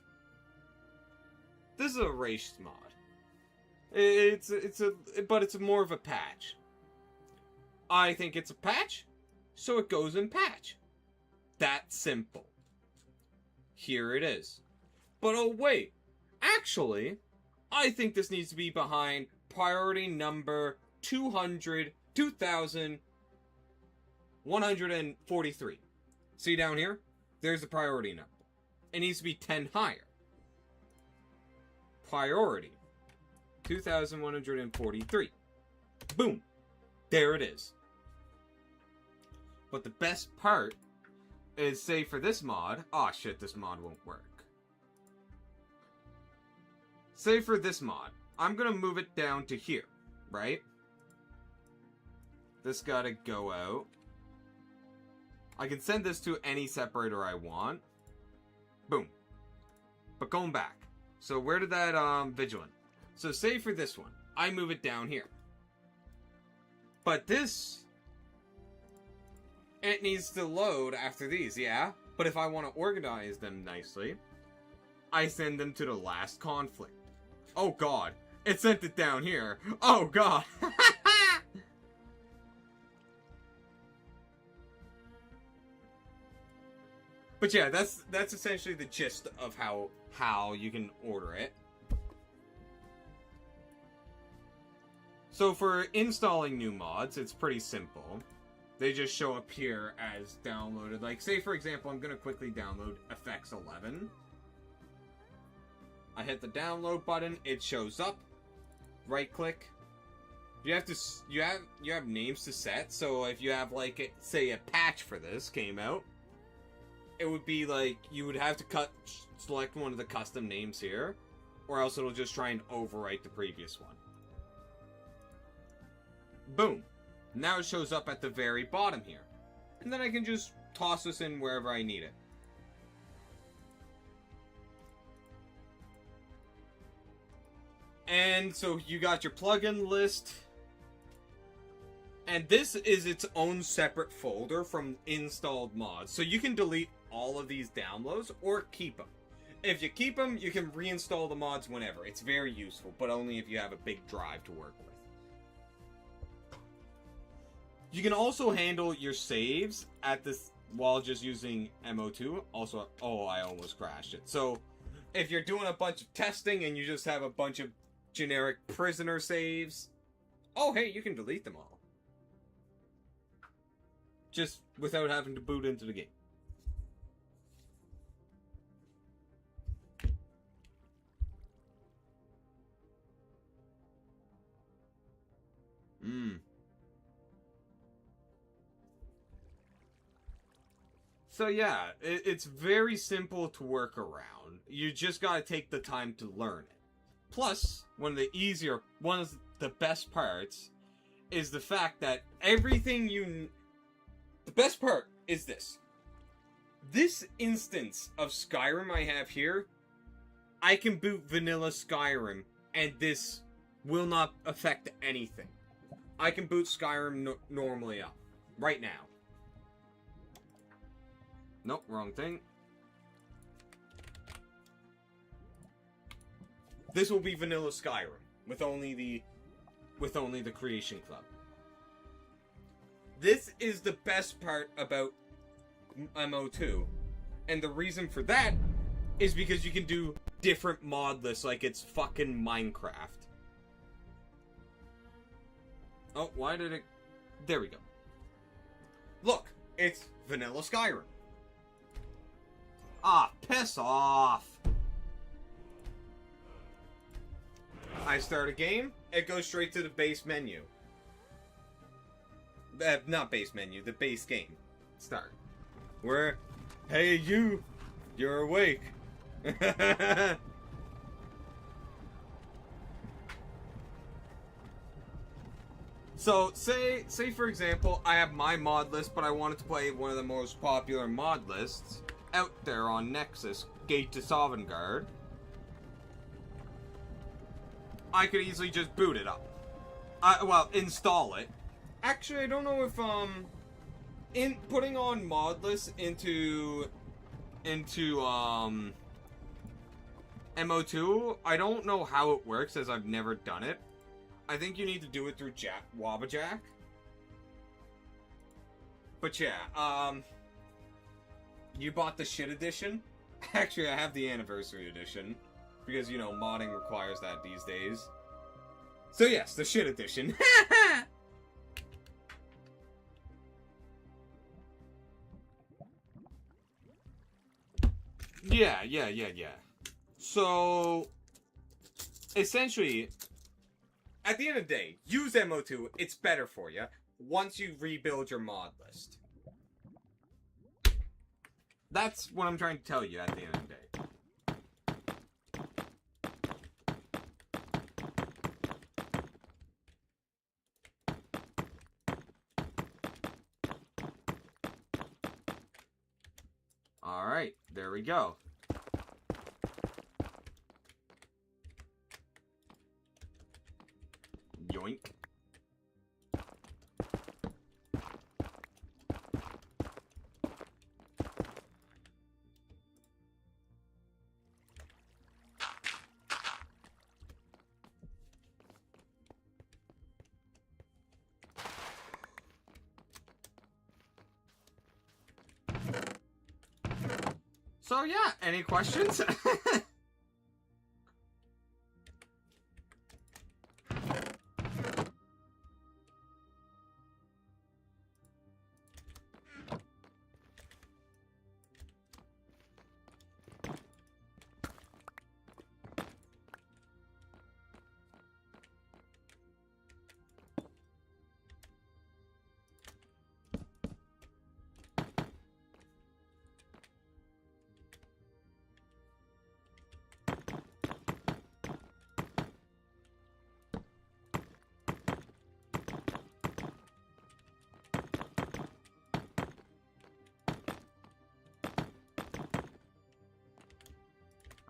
This is a race mod. But it's more of a patch. I think it's a patch, so it goes in patch. That simple. Here it is. But oh wait, actually, I think this needs to be behind priority number 2143. See down here? There's the priority number. It needs to be 10 higher. Priority 2143. Boom. There it is. But the best part is, say for this mod... Oh shit, this mod won't work. Say for this mod, I'm gonna move it down to here, right? This gotta go out. I can send this to any separator I want. Boom. But going back. So where did that, Vigilant? So say for this one, I move it down here. But this... It needs to load after these, yeah? But if I want to organize them nicely, I send them to the last conflict. Oh god. It sent it down here. Oh god. But yeah, that's essentially the gist of how you can order it. So for installing new mods, it's pretty simple. They just show up here as downloaded. Like, say for example, I'm gonna quickly download FX11. I hit the download button, it shows up. Right click. You have names to set, so if you have like say a patch for this came out, it would be like you would have to select one of the custom names here, or else it'll just try and overwrite the previous one. Boom. Now it shows up at the very bottom here. And then I can just toss this in wherever I need it. And so you got your plugin list. And this is its own separate folder from installed mods. So you can delete all of these downloads or keep them. If you keep them, you can reinstall the mods whenever. It's very useful, but only if you have a big drive to work with. You can also handle your saves at this while just using MO2. Also, oh, I almost crashed it. So, if you're doing a bunch of testing and you just have a bunch of generic prisoner saves, oh, hey, you can delete them all. Just without having to boot into the game. So yeah, it's very simple to work around. You just gotta take the time to learn it. Plus, one of the best parts is the fact that the best part is this. This instance of Skyrim I have here, I can boot vanilla Skyrim, and this will not affect anything. I can boot Skyrim normally up. Right now. Nope, wrong thing. This will be vanilla Skyrim with only the Creation Club. This is the best part about MO2. And the reason for that is because you can do different mod lists like it's fucking Minecraft. Oh, why did it... There we go. Look, it's vanilla Skyrim. Ah, piss off. I start a game, it goes straight to the base menu. Not base menu, the base game. Start. Where, hey you're awake. So, say for example, I have my mod list, but I wanted to play one of the most popular mod lists out there on Nexus, Gate to Sovngarde. I could easily just boot it up. Well, install it. Actually, I don't know if, in putting on mod lists into MO2, I don't know how it works as I've never done it. I think you need to do it through Wabbajack. But yeah, you bought the shit edition? Actually, I have the anniversary edition. Because, you know, modding requires that these days. So yes, the shit edition. Yeah. So, essentially, at the end of the day, use MO2, it's better for you, once you rebuild your mod list. That's what I'm trying to tell you at the end of the day. Alright, there we go. Yoink. So yeah, any questions?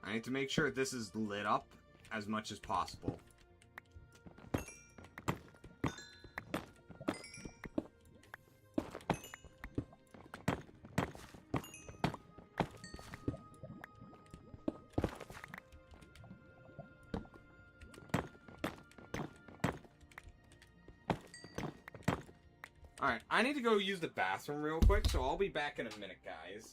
I need to make sure this is lit up as much as possible. Alright, I need to go use the bathroom real quick, so I'll be back in a minute, guys.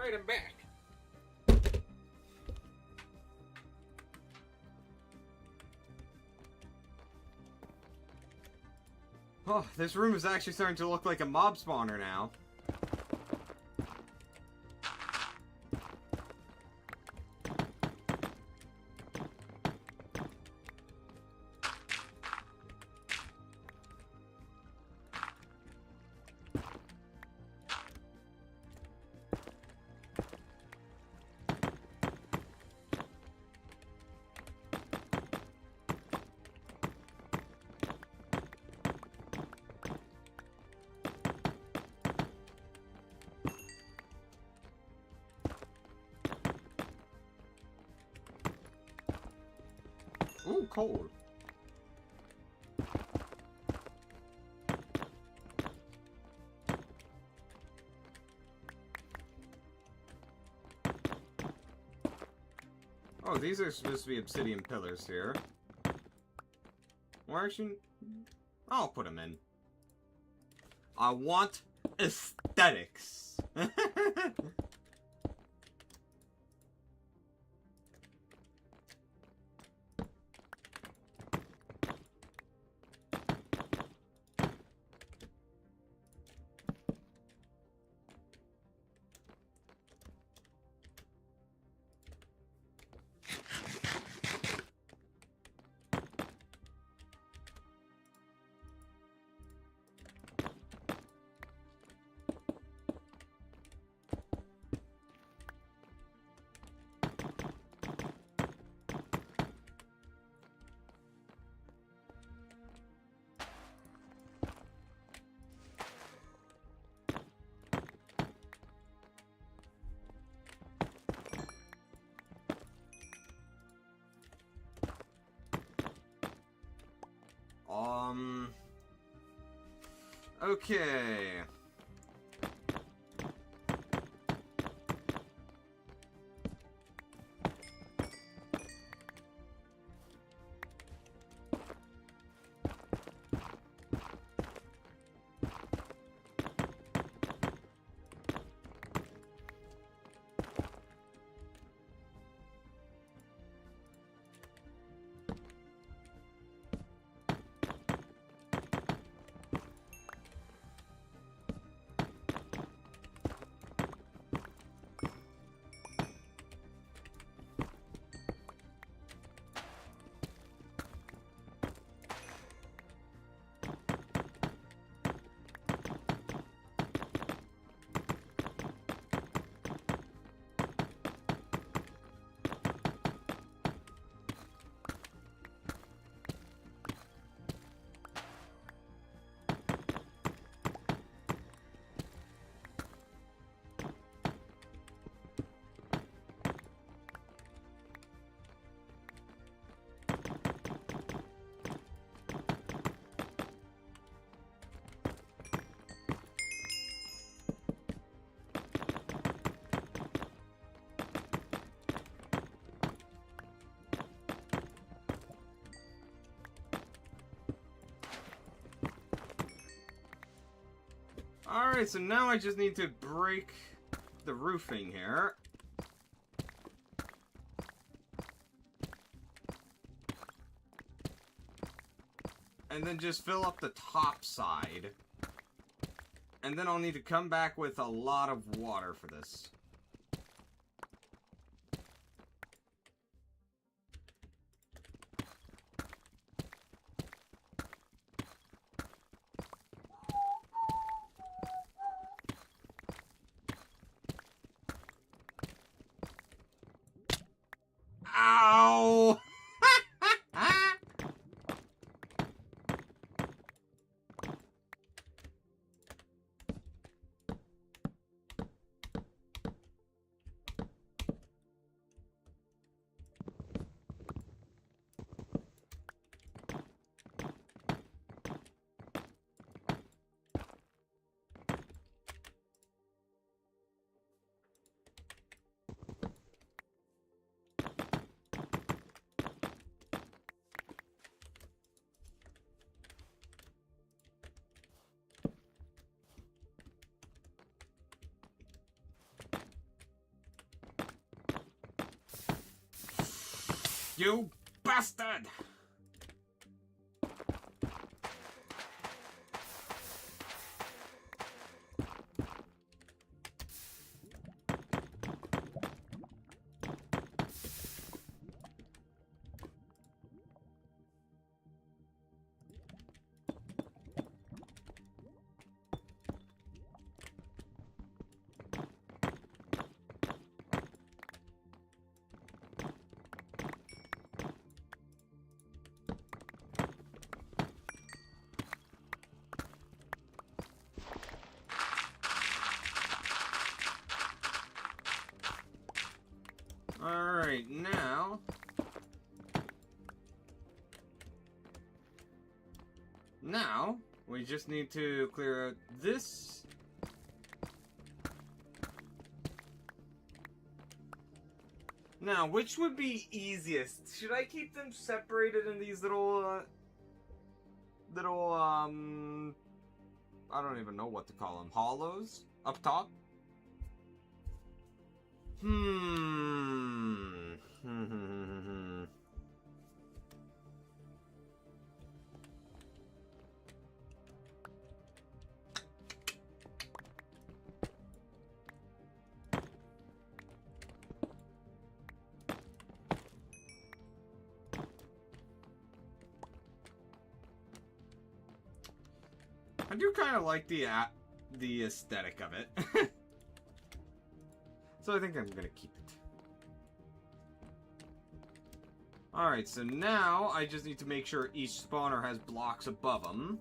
Alright, I'm back. Oh, this room is actually starting to look like a mob spawner now. Ooh, cold. Oh, these are supposed to be obsidian pillars here. Why aren't you... I'll put them in. I want aesthetics. Okay. Alright, so now I just need to break the roofing here. And then just fill up the top side. And then I'll need to come back with a lot of water for this. Ow! You bastard! Alright, now... Now, we just need to clear out this. Now, which would be easiest? Should I keep them separated in these little, I don't even know what to call them. Hollows? Up top? I do kind of like the aesthetic of it. So I think I'm gonna keep it. Alright, so now I just need to make sure each spawner has blocks above them.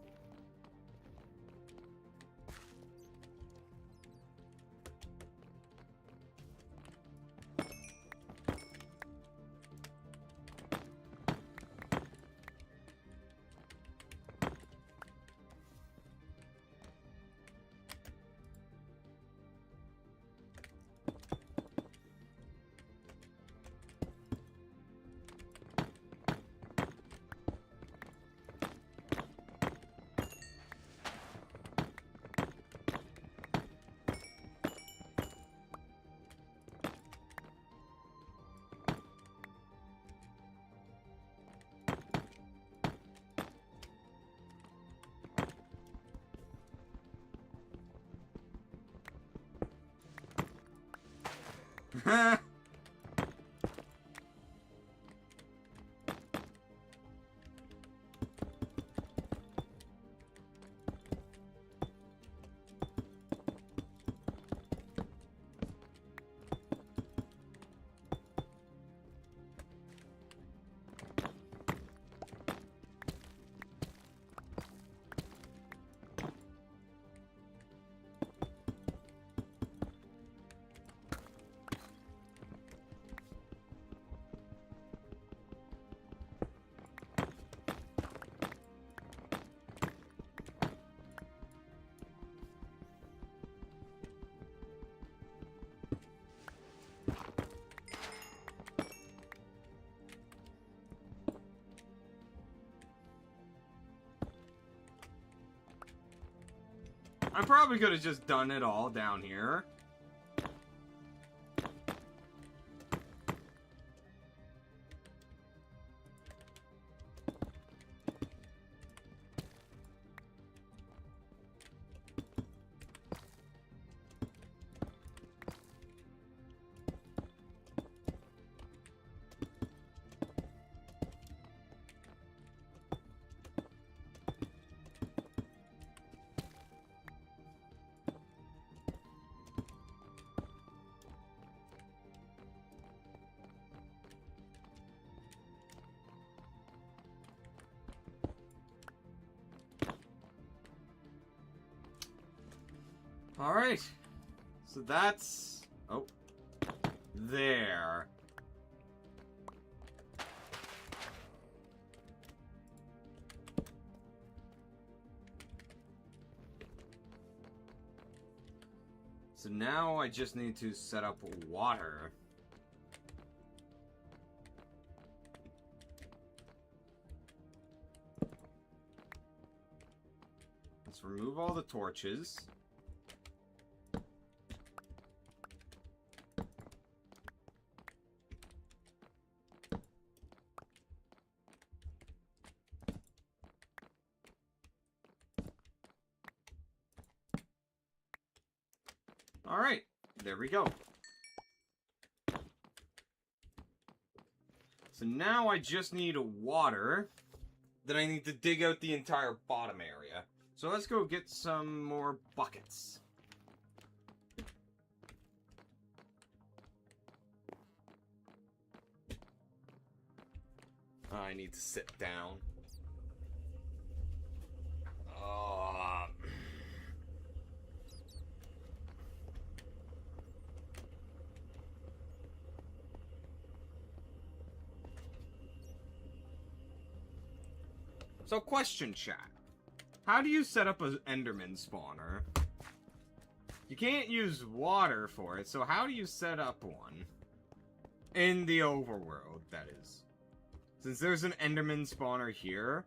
I probably could have just done it all down here. Alright. So that's... Oh. There. So now I just need to set up water. Let's remove all the torches. Alright, there we go. So now I just need water. Then I need to dig out the entire bottom area. So let's go get some more buckets. I need to sit down. So question, chat. How do you set up an Enderman spawner? You can't use water for it, so how do you set up one? In the overworld, that is. Since there's an Enderman spawner here,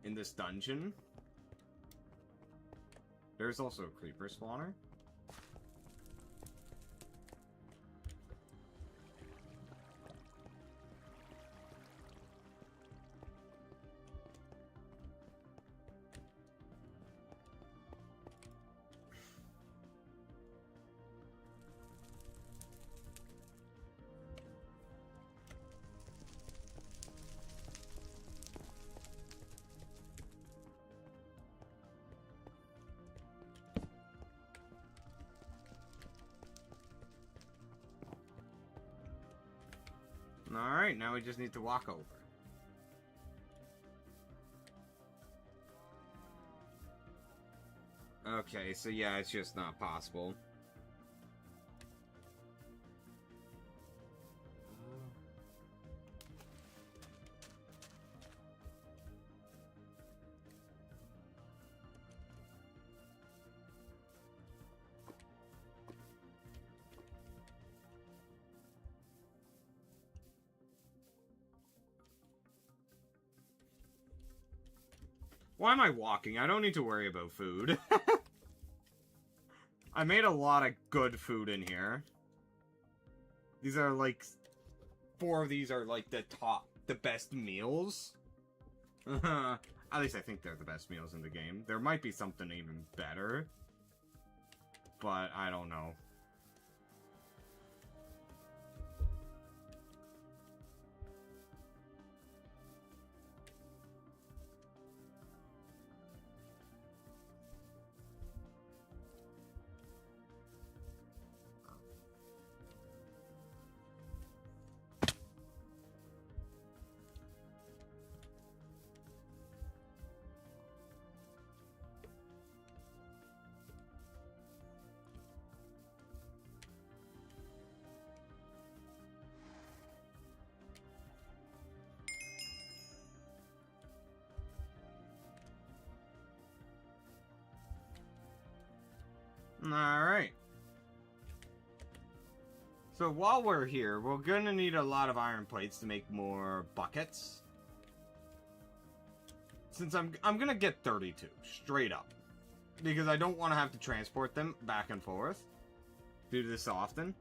in this dungeon, there's also a creeper spawner. Alright, now we just need to walk over. Okay, so yeah, it's just not possible. Why am I walking? I don't need to worry about food. I made a lot of good food in here. These are like... 4 of these are like the best meals. At least I think they're the best meals in the game. There might be something even better. But I don't know. Alright. So while we're here, we're gonna need a lot of iron plates to make more buckets. Since I'm gonna get 32, straight up. Because I don't want to have to transport them back and forth. Do this often.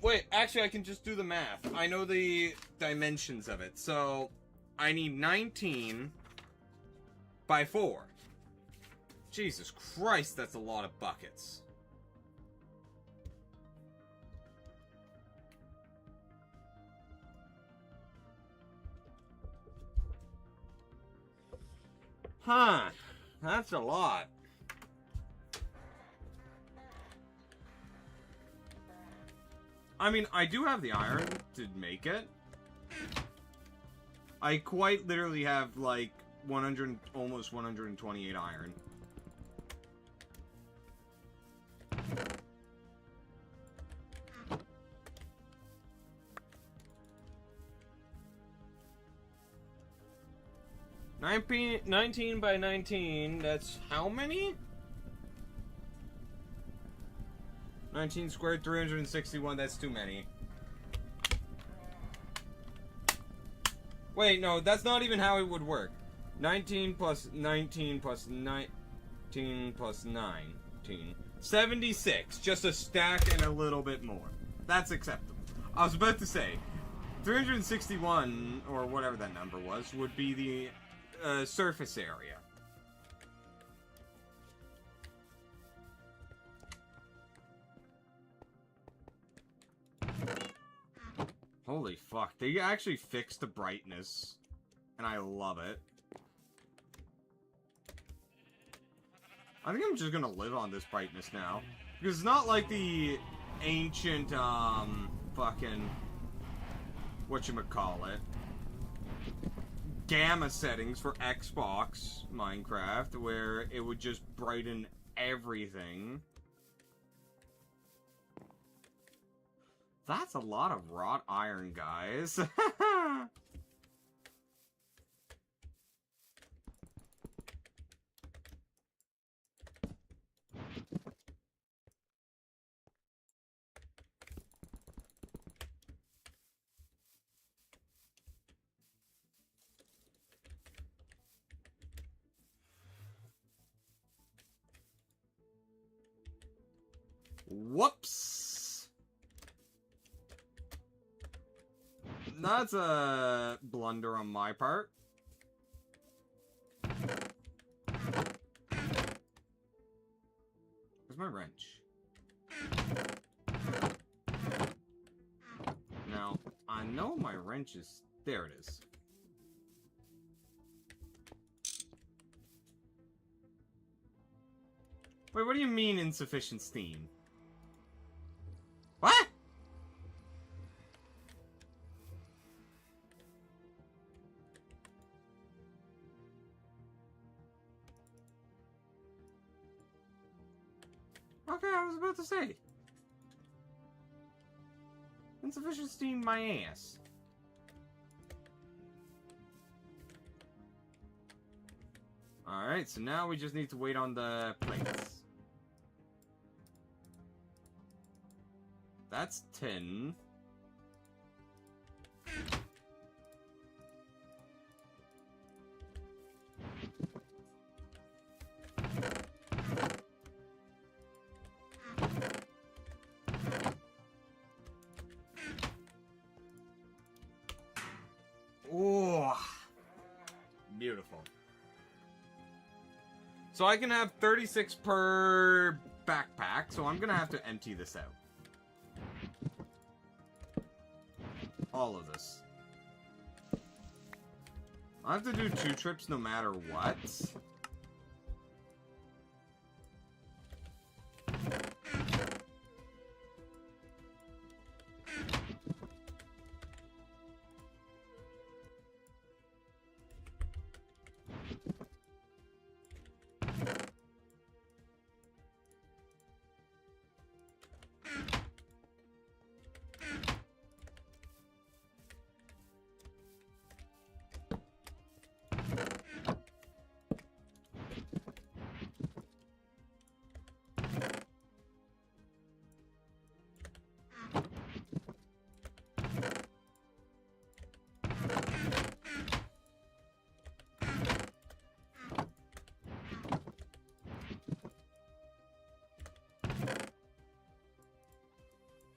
Wait, actually I can just do the math. I know the dimensions of it. So, I need 19 by 4. Jesus Christ, that's a lot of buckets. Huh. That's a lot. I mean, I do have the iron to make it. I quite literally have, like, 100, almost 128 iron. Nineteen by 19, that's how many? 19 squared, 361, that's too many. Wait, no, that's not even how it would work. 19 plus 19 plus 19 plus 19. 76, just a stack and a little bit more. That's acceptable. I was about to say, 361, or whatever that number was, would be the surface area. Holy fuck, they actually fixed the brightness. And I love it. I think I'm just gonna live on this brightness now. Because it's not like the ancient, fucking... whatchamacallit. Gamma settings for Xbox Minecraft, where it would just brighten everything. That's a lot of wrought iron, guys. Whoops! That's a blunder on my part. Where's my wrench? Now, I know my wrench is... There it is. Wait, what do you mean insufficient steam? What? Okay, I was about to say. Insufficient steam my ass. Alright, so now we just need to wait on the plates. That's 10. Oh, beautiful. So I can have 36 per backpack, so I'm gonna have to empty this out. All of this. I have to do 2 trips no matter what.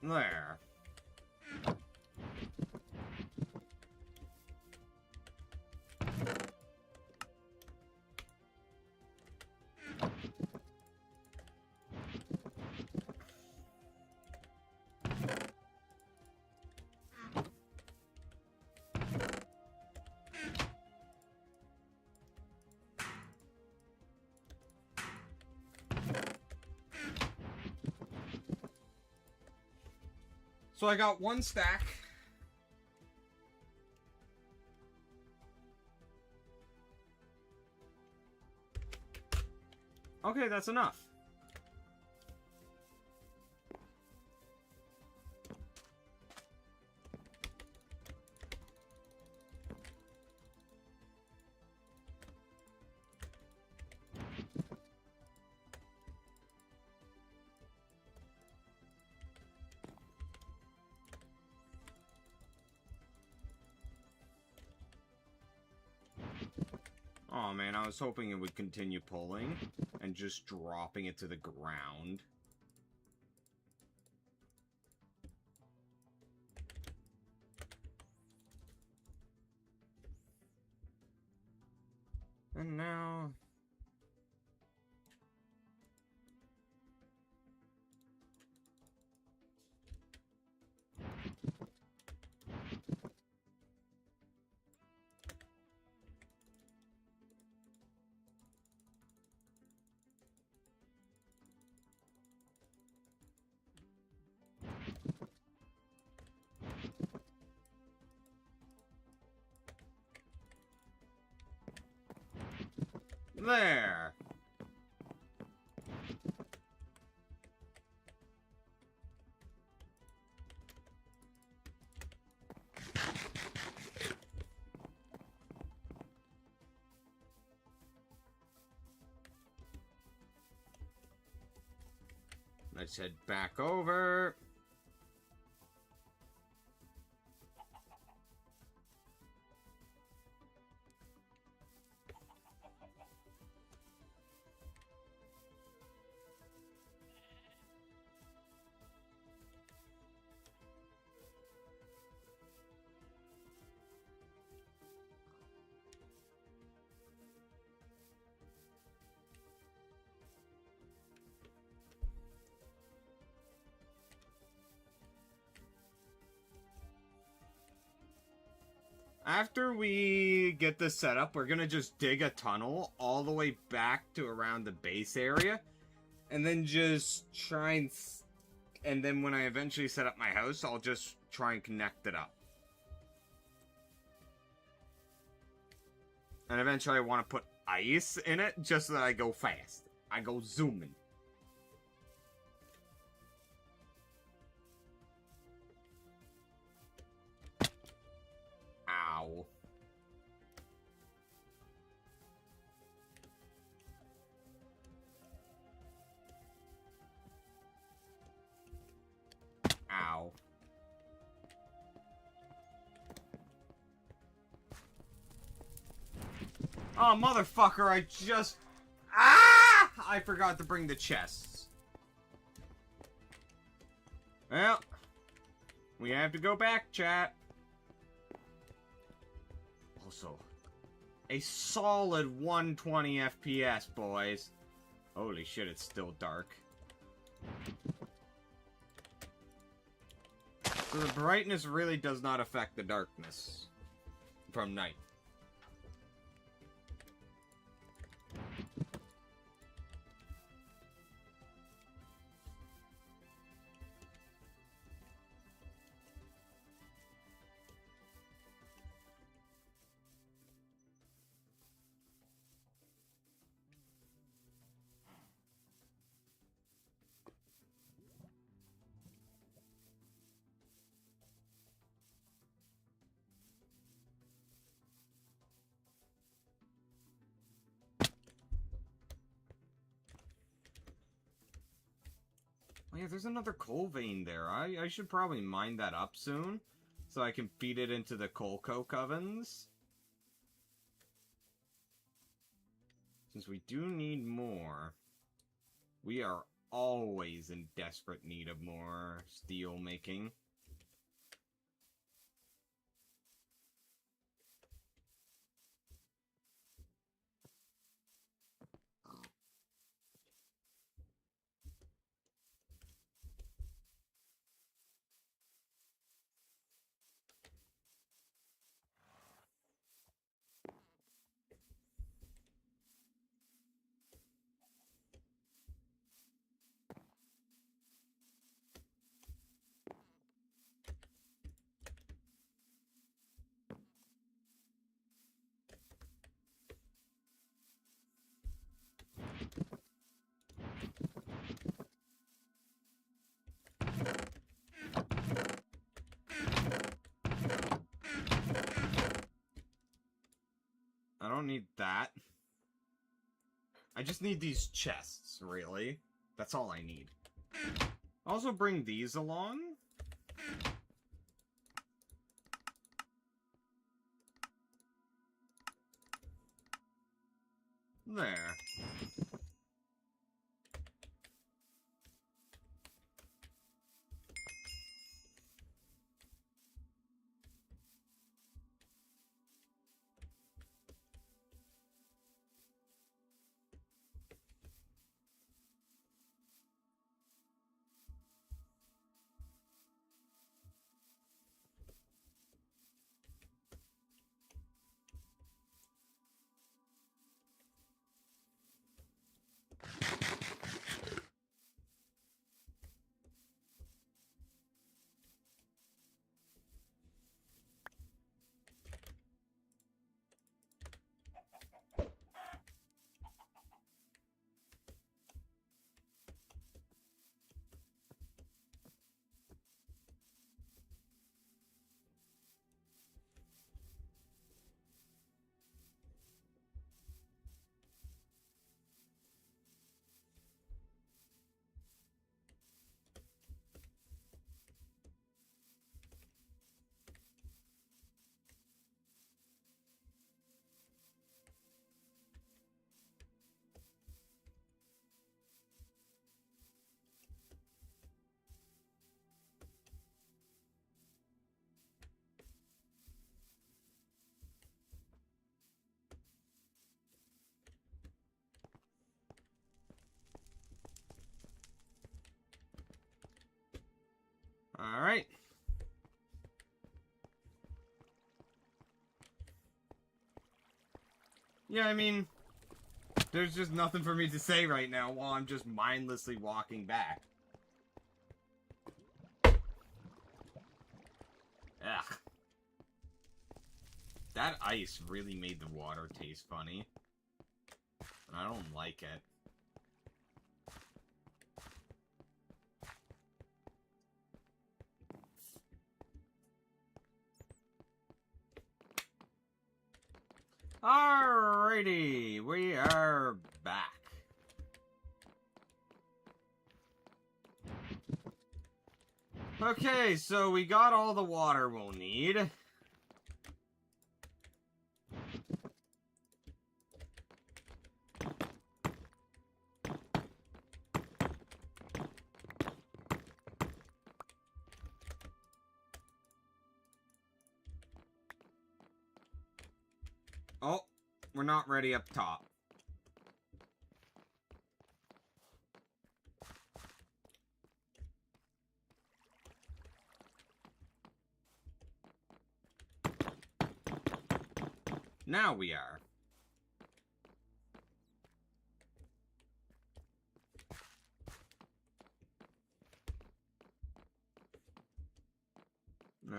There. So I got 1 stack. Okay, that's enough. Oh man, I was hoping it would continue pulling and just dropping it to the ground. And now... There. Let's head back over. After we get this set up, we're gonna just dig a tunnel all the way back to around the base area, and then just try and then when I eventually set up my house, I'll just try and connect it up. And eventually I want to put ice in it, just so that I go fast. I go zooming. Ow. Ow. Oh, motherfucker, I just... Ah! I forgot to bring the chests. Well, we have to go back, chat. Also, a solid 120 FPS, boys. Holy shit, it's still dark. So the brightness really does not affect the darkness from night. Oh yeah, there's another coal vein there. I should probably mine that up soon, so I can feed it into the coal coke ovens. Since we do need more, we are always in desperate need of more steel making. I don't need that. I just need these chests, really. That's all I need. Also bring these along. There. Alright. Yeah, I mean, there's just nothing for me to say right now while I'm just mindlessly walking back. Ugh. That ice really made the water taste funny. And I don't like it. Alrighty, we are back. Okay, so we got all the water we'll need. Oh, we're not ready up top. Now we are.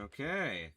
Okay.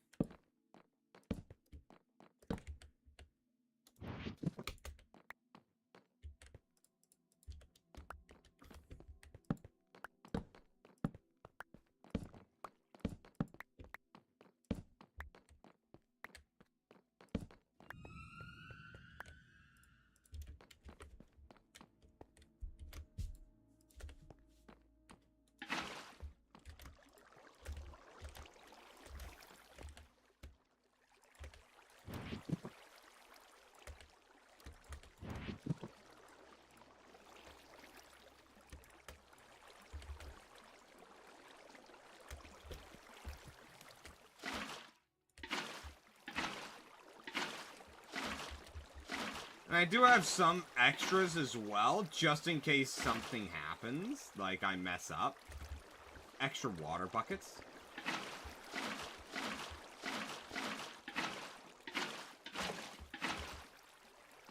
And I do have some extras as well, just in case something happens, like I mess up. Extra water buckets.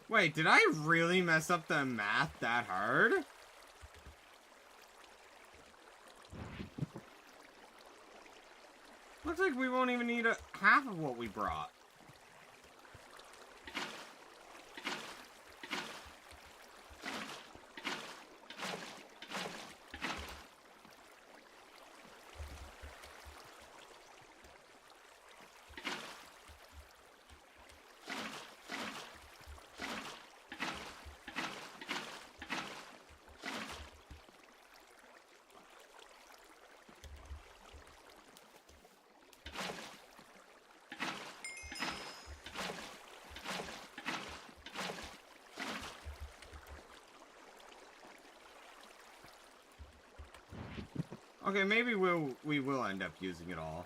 Wait, did I really mess up the math that hard? Looks like we won't even need half of what we brought. Okay, maybe we will end up using it all.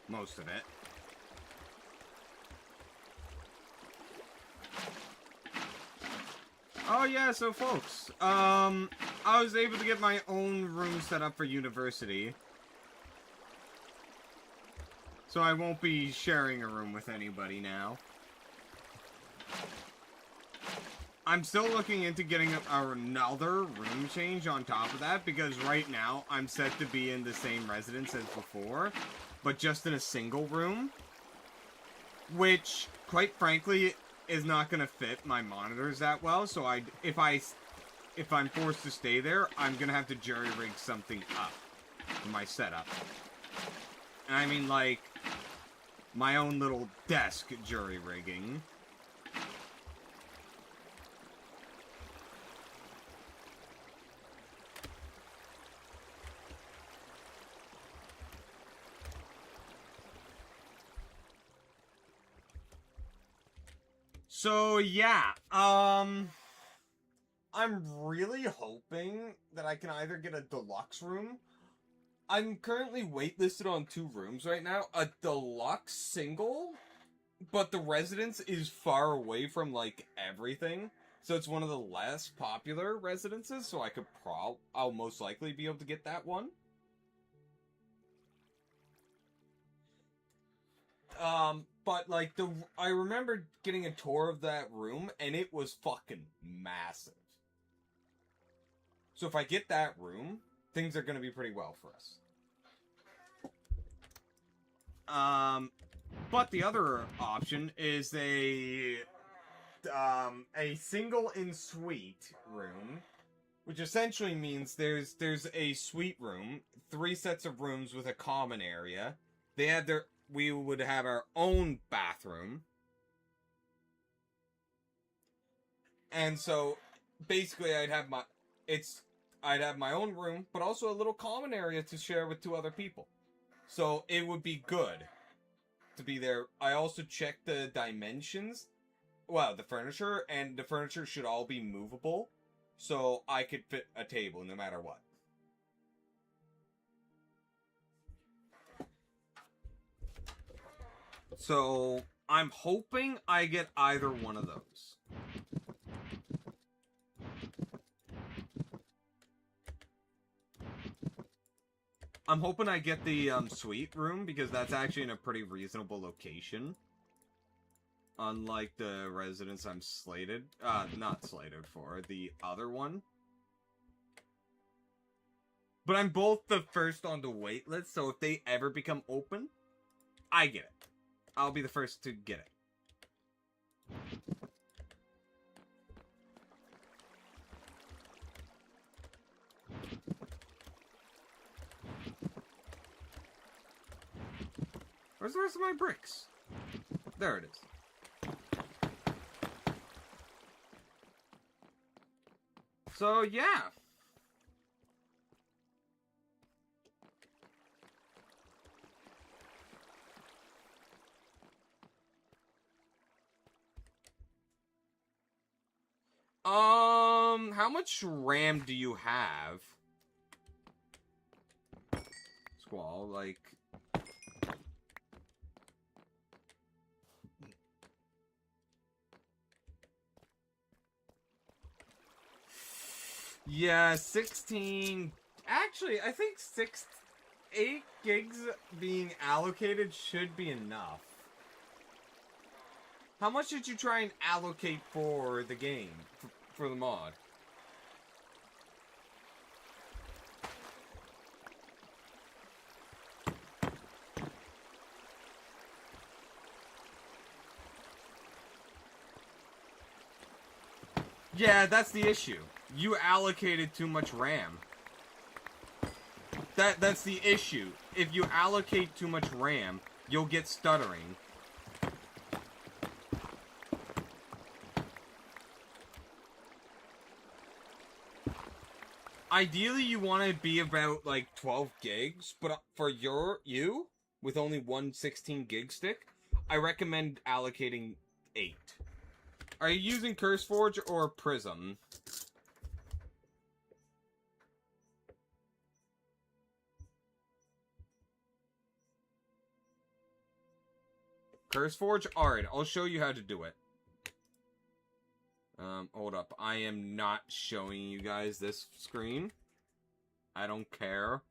Most of it. Oh yeah, so folks, I was able to get my own room set up for university. So I won't be sharing a room with anybody now. I'm still looking into getting another room change on top of that, because right now I'm set to be in the same residence as before, but just in a single room, which, quite frankly, is not going to fit my monitors that well, so if I'm forced to stay there, I'm going to have to jury-rig something up for my setup. And I mean, like, my own little desk jury-rigging. So, yeah, I'm really hoping that I can either get a deluxe room. I'm currently waitlisted on 2 rooms right now. A deluxe single, but the residence is far away from, like, everything. So it's one of the less popular residences, so I'll most likely be able to get that one. But like I remember getting a tour of that room, and it was fucking massive. So if I get that room, things are gonna be pretty well for us. But the other option is a single in suite room, which essentially means there's a suite room, 3 sets of rooms with a common area. We would have our own bathroom. And so basically I'd have my own room, but also a little common area to share with 2 other people. So it would be good to be there. I also checked the dimensions. Well, the furniture, and the furniture should all be movable, so I could fit a table no matter what. So I'm hoping I get either one of those. I'm hoping I get the suite room, because that's actually in a pretty reasonable location. Unlike the residence I'm not slated for, the other one. But I'm both the first on the wait list, so if they ever become open, I get it. I'll be the first to get it. Where's the rest of my bricks? There it is. So, yeah. How much RAM do you have? Squall, like... Yeah, 16... Actually, I think 8 gigs being allocated should be enough. How much did you try and allocate for the game? For the mod? Yeah, that's the issue. You allocated too much RAM. That's the issue. If you allocate too much RAM, you'll get stuttering. Ideally, you want to be about, like, 12 gigs, but for you, with only one 16 gig stick, I recommend allocating 8. Are you using CurseForge or Prism? CurseForge? Alright, I'll show you how to do it. Hold up. I am not showing you guys this screen. I don't care.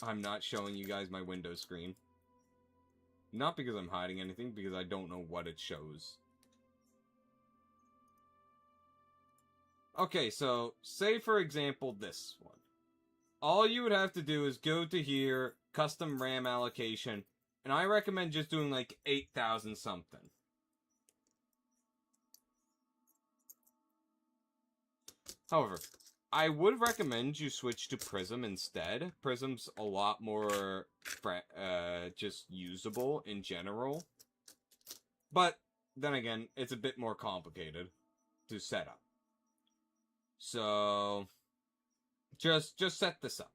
I'm not showing you guys my Windows screen. Not because I'm hiding anything, because I don't know what it shows. Okay, so, say for example this one. All you would have to do is go to here, custom RAM allocation, and I recommend just doing like 8,000 something. However, I would recommend you switch to Prism instead. Prism's a lot more just usable in general. But then again, it's a bit more complicated to set up. So just set this up.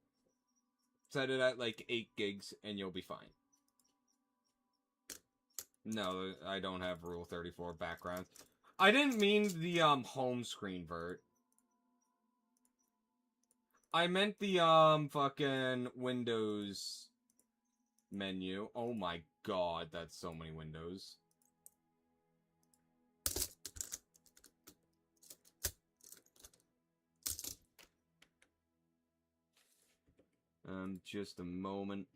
Set it at like 8 gigs and you'll be fine. No, I don't have Rule 34 background. I didn't mean the home screen, Vert. I meant the fucking Windows menu. Oh my god, that's so many windows. Just a moment.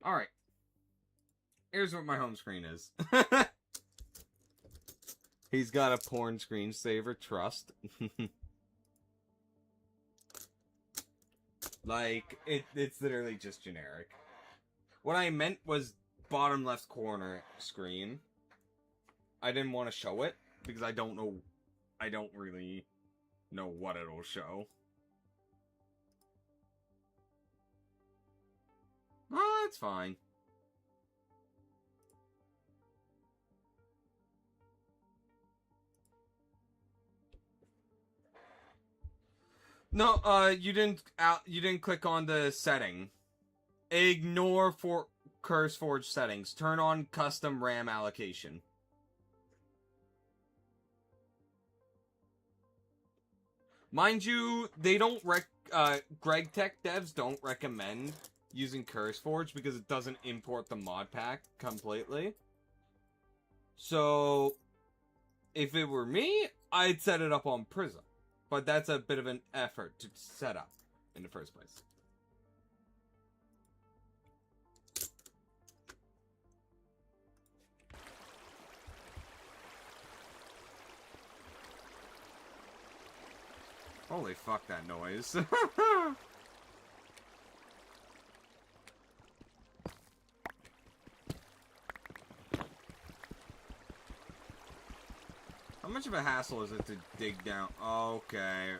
Alright. Here's what my home screen is. He's got a porn screensaver, trust. Like, it's literally just generic. What I meant was bottom left corner screen. I didn't want to show it, because I don't really know what it'll show. Oh, it's fine. No, you didn't click on the setting. Ignore for CurseForge settings. Turn on custom RAM allocation. Mind you, they don't Gregtech devs don't recommend using CurseForge because it doesn't import the mod pack completely. So, if it were me, I'd set it up on Prism. But that's a bit of an effort to set up in the first place. Holy fuck, that noise. How much of a hassle is it to dig down? Okay.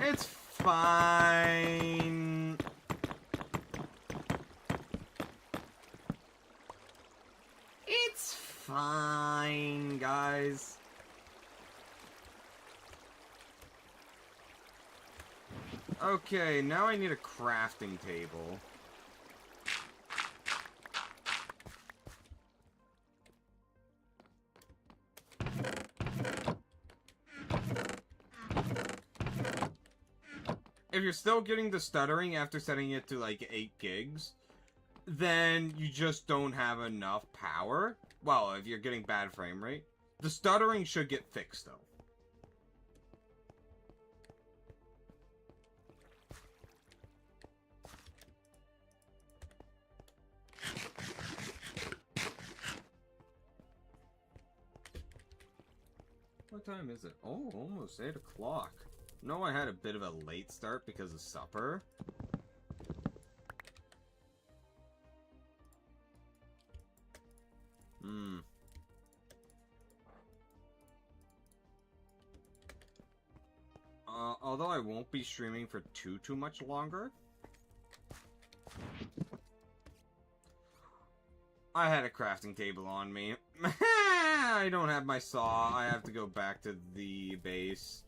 It's fine. It's fine, guys. Okay, now I need a crafting table. If you're still getting the stuttering after setting it to like 8 gigs, then you just don't have enough power. Well, if you're getting bad frame rate. The stuttering should get fixed though. What time is it? Oh, almost 8 o'clock. No, I had a bit of a late start because of supper. Although I won't be streaming for too much longer. I had a crafting table on me. I don't have my saw. I have to go back to the base.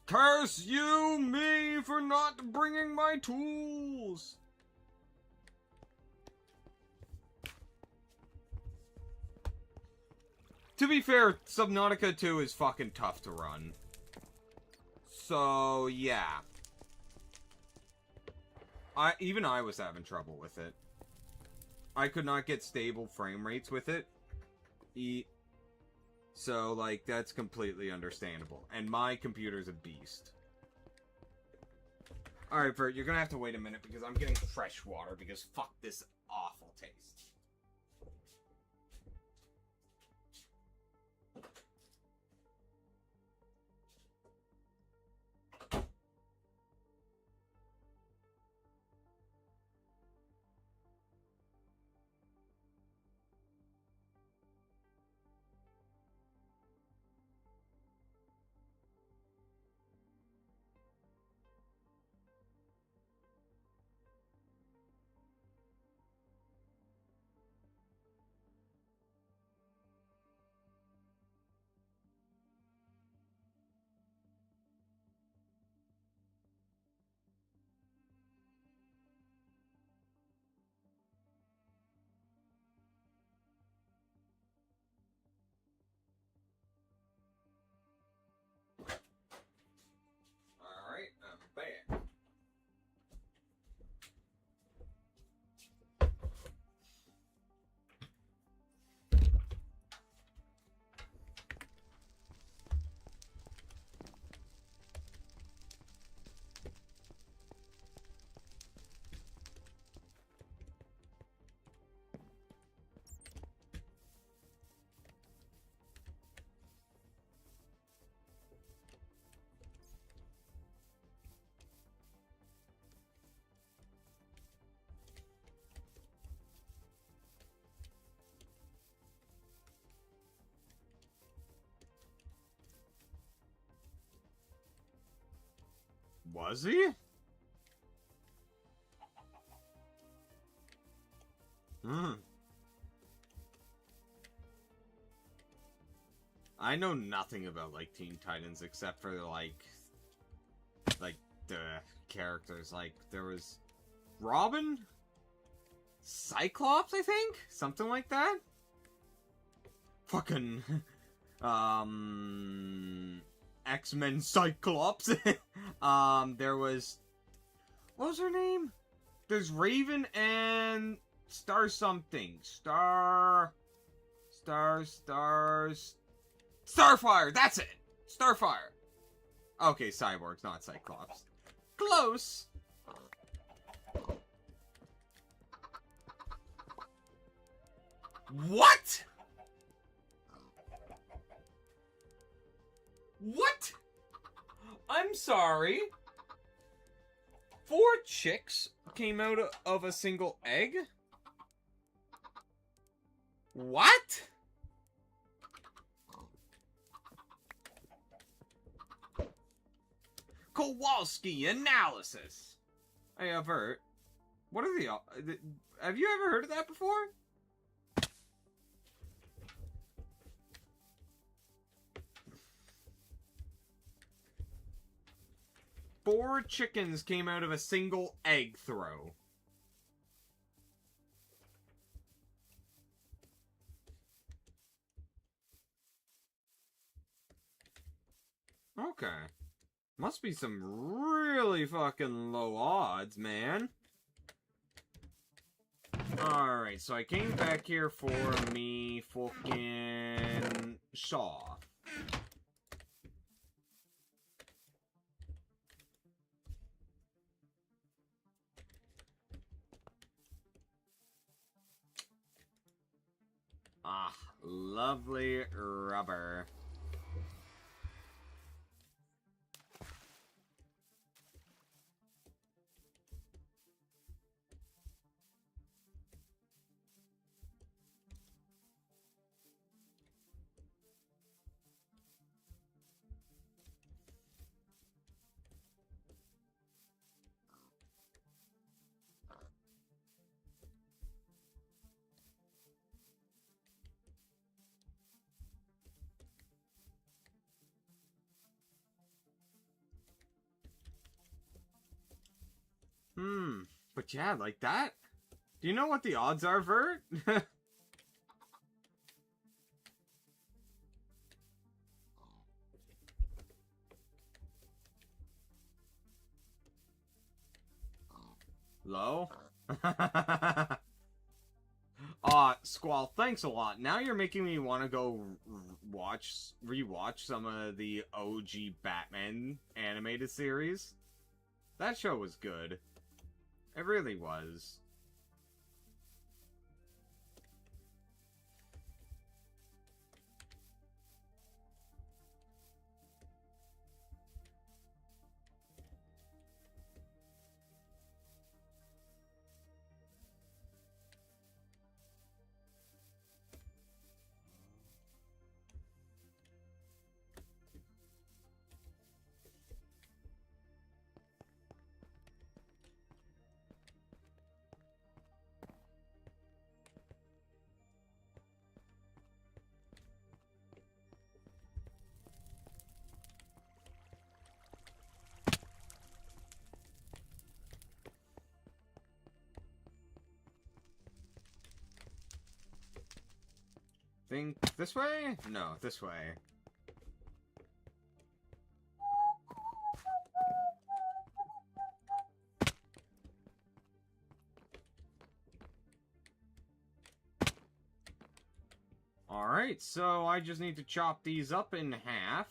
Curse you, me, for not bringing my tools! To be fair, Subnautica 2 is fucking tough to run. So, yeah. Even I was having trouble with it. I could not get stable frame rates with it. So, like, that's completely understandable. And my computer's a beast. Alright, Bert, you're gonna have to wait a minute because I'm getting fresh water because fuck this awful taste. Was he? Hmm. I know nothing about, like, Teen Titans except for, like, the characters. Like, there was Robin? Cyclops, I think? Something like that? Fucking, X-Men Cyclops. There was, what was her name? There's Raven and Star something. Starfire, that's it! Starfire. Okay, Cyborg's not Cyclops. Close! What?! What?! I'm sorry? 4 chicks came out of a single egg? What?! Kowalski analysis. Hey, Avert. What are the... Have you ever heard of that before? Four chickens came out of a single egg throw. Okay. Must be some really fucking low odds, man. Alright, so I came back here for me fucking saw. Ah, lovely rubber. But yeah, like that? Do you know what the odds are, Vert? Low? Squall, thanks a lot. Now you're making me want to go rewatch some of the OG Batman animated series. That show was good. It really was. Think this way? No, this way. Alright, so I just need to chop these up in half.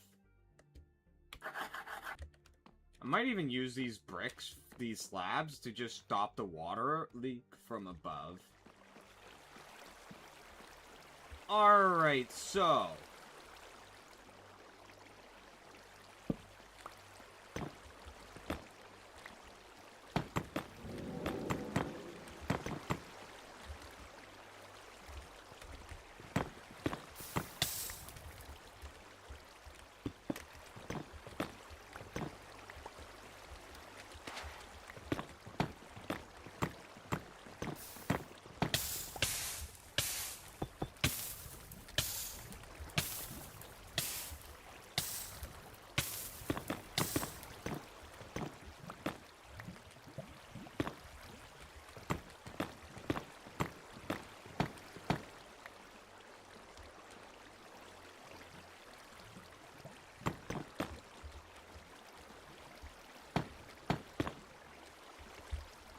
I might even use these bricks, these slabs, to just stop the water leak from above. Alright, so...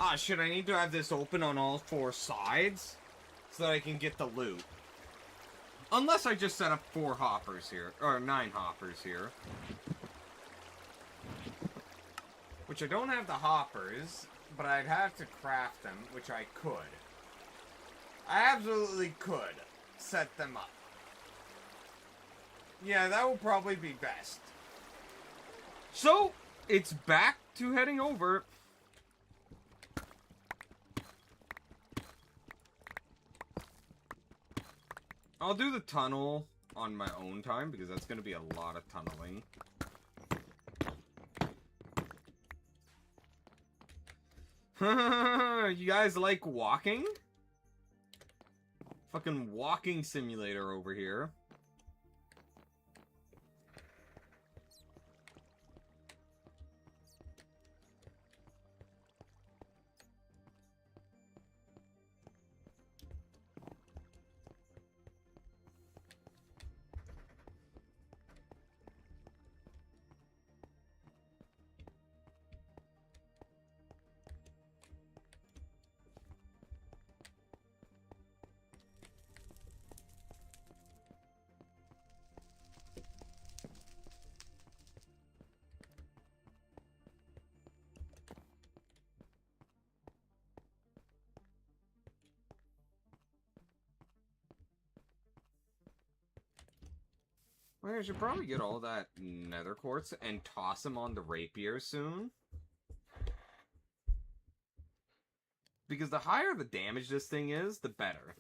Ah, shit, I need to have this open on all 4 sides so that I can get the loot. Unless I just set up 4 hoppers here, or 9 hoppers here. Which I don't have the hoppers, but I'd have to craft them, which I could. I absolutely could set them up. Yeah, that would probably be best. So, it's back to heading over. I'll do the tunnel on my own time, because that's going to be a lot of tunneling. You guys like walking? Fucking walking simulator over here. Well, I should probably get all that nether quartz and toss them on the rapier soon. Because the higher the damage this thing is, the better.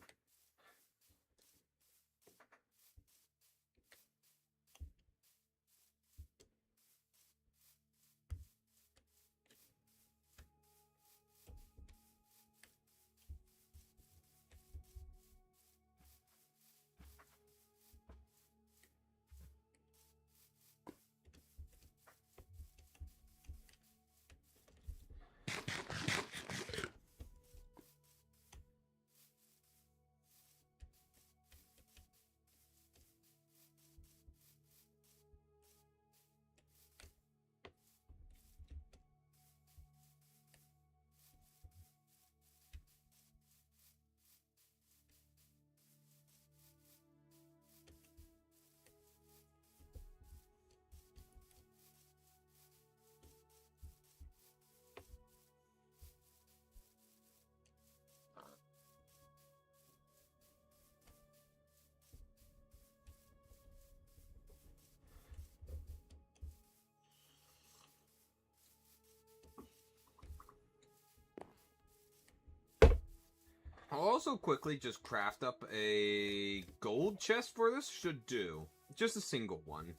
I'll also quickly just craft up a gold chest for this. Should do. Just a single one.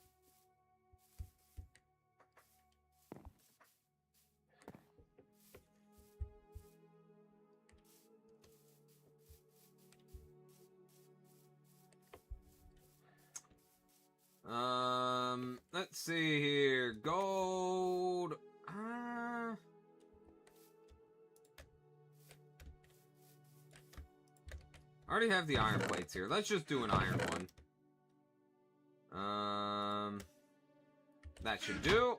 Let's see here. Gold. I already have the iron plates here. Let's just do an iron one. That should do.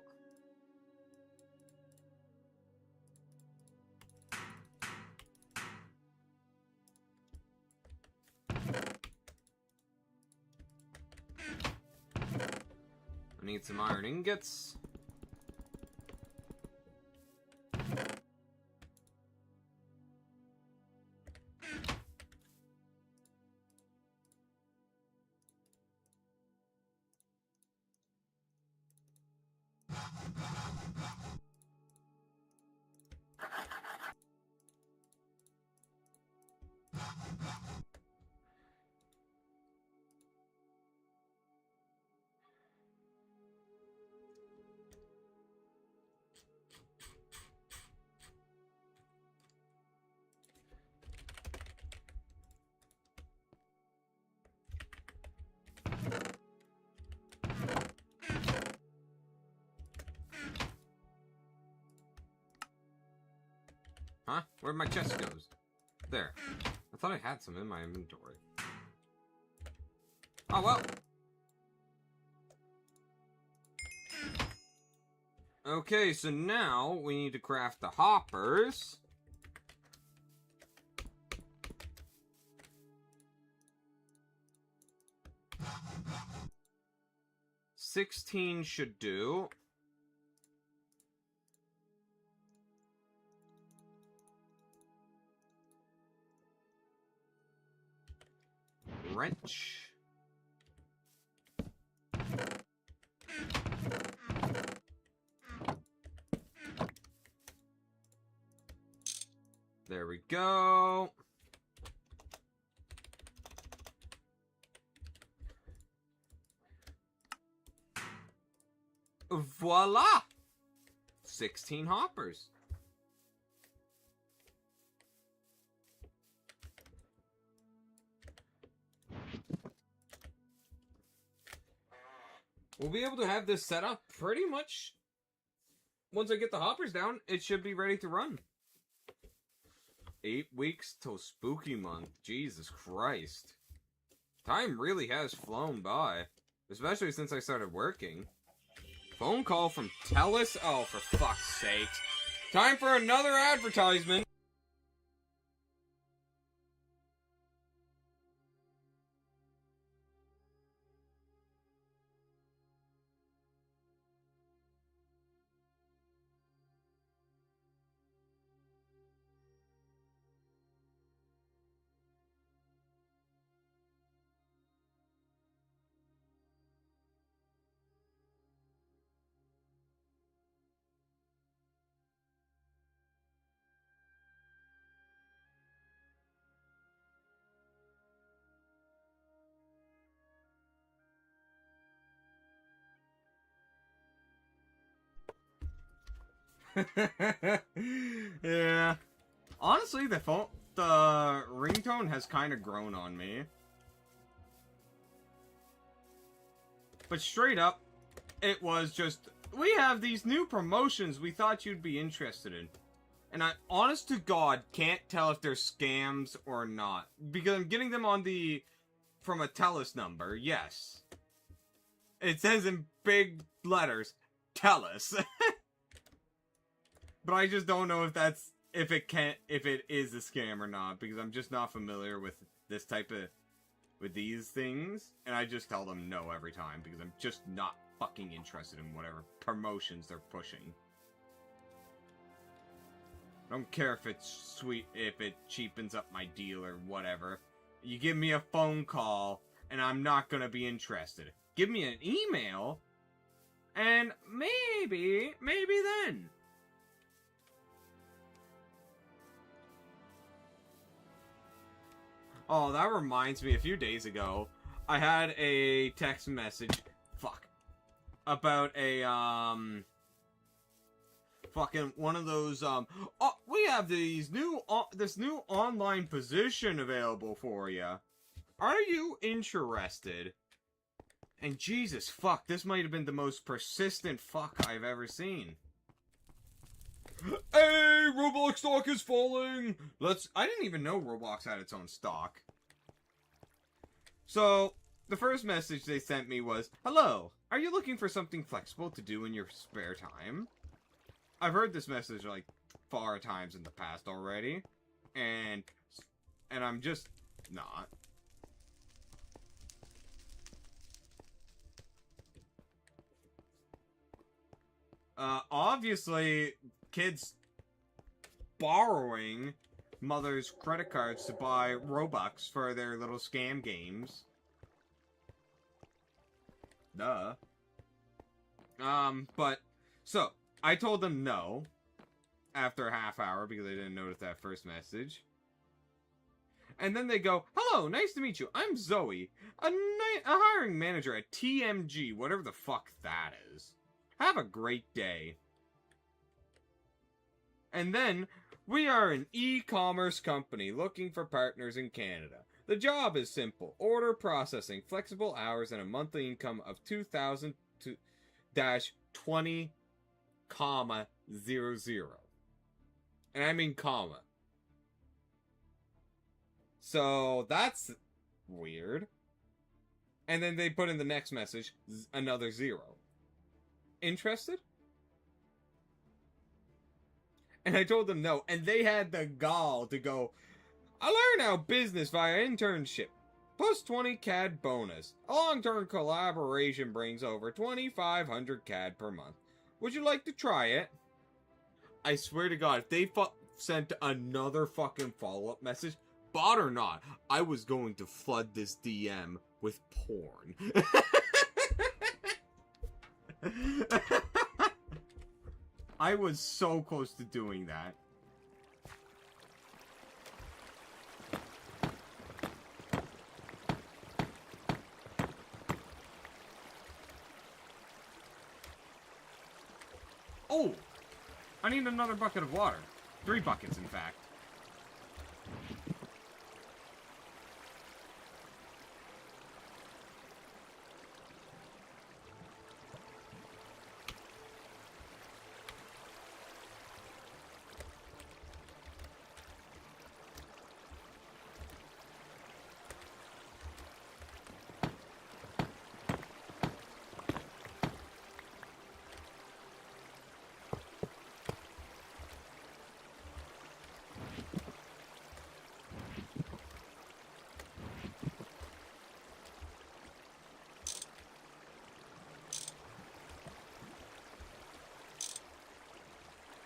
I need some iron ingots. Huh? Where'd my chest goes? There. I thought I had some in my inventory. Oh, well. Okay, so now we need to craft the hoppers. 16 should do. Wrench. There we go. Voila! 16 hoppers. We'll be able to have this set up pretty much. Once I get the hoppers down, it should be ready to run. 8 weeks till spooky month. Jesus Christ. Time really has flown by. Especially since I started working. Phone call from TELUS? Oh, for fuck's sake. Time for another advertisement. Yeah. Honestly, the ringtone has kind of grown on me. But straight up, it was just, we have these new promotions we thought you'd be interested in. And I, honest to God, can't tell if they're scams or not. Because I'm getting them on from a TELUS number, yes. It says in big letters, TELUS. But I just don't know if it is a scam or not, because I'm just not familiar with this type of, with these things, and I just tell them no every time, because I'm just not fucking interested in whatever promotions they're pushing. I don't care if it's sweet, if it cheapens up my deal or whatever. You give me a phone call, and I'm not gonna be interested. Give me an email, and maybe then. Oh, that reminds me, a few days ago, I had a text message, about a, fucking one of those, oh, we have this new online position available for you. Are you interested? And Jesus fuck, this might have been the most persistent fuck I've ever seen. Hey, Roblox stock is falling! I didn't even know Roblox had its own stock. So, the first message they sent me was, hello, are you looking for something flexible to do in your spare time? I've heard this message like 4 times in the past already. And I'm just not. Obviously, kids borrowing mother's credit cards to buy Robux for their little scam games. Duh. So, I told them no after a half hour because I didn't notice that first message. And then they go, hello, nice to meet you. I'm Zoe, a hiring manager at TMG, whatever the fuck that is. Have a great day. And then, we are an e-commerce company looking for partners in Canada. The job is simple. Order processing, flexible hours, and a monthly income of 2,000 to -20, 00. And I mean comma. So, that's weird. And then they put in the next message, another 0. Interested? And I told them no, and they had the gall to go, I learn how business via internship. Plus 20 CAD bonus. A long-term collaboration brings over 2,500 CAD per month. Would you like to try it? I swear to God, if they sent another fucking follow-up message, bot or not, I was going to flood this DM with porn. I was so close to doing that. Oh! I need another bucket of water. 3 buckets, in fact.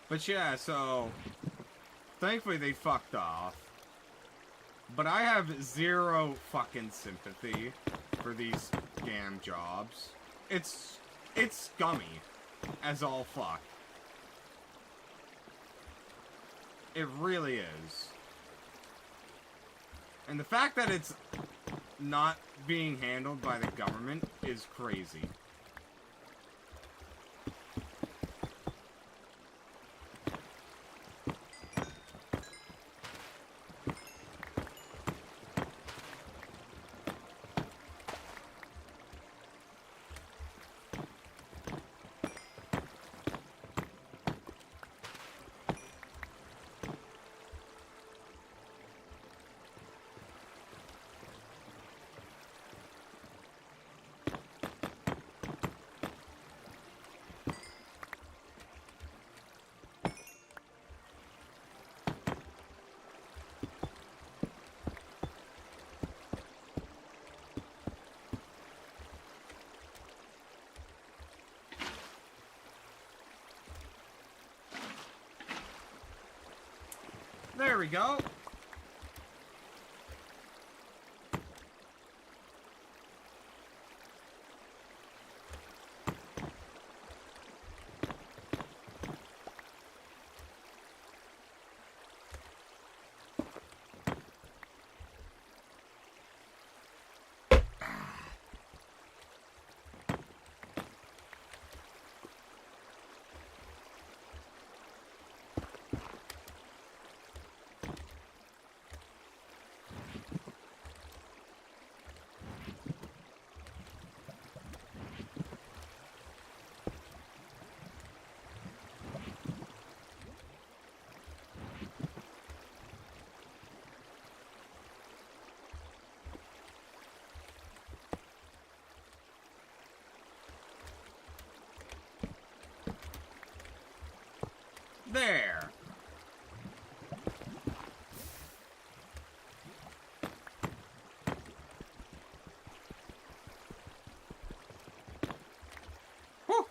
But yeah, so thankfully they fucked off. But I have zero fucking sympathy for these scam jobs. It's scummy as all fuck. It really is. And the fact that it's not being handled by the government is crazy. There we go. There. Whew.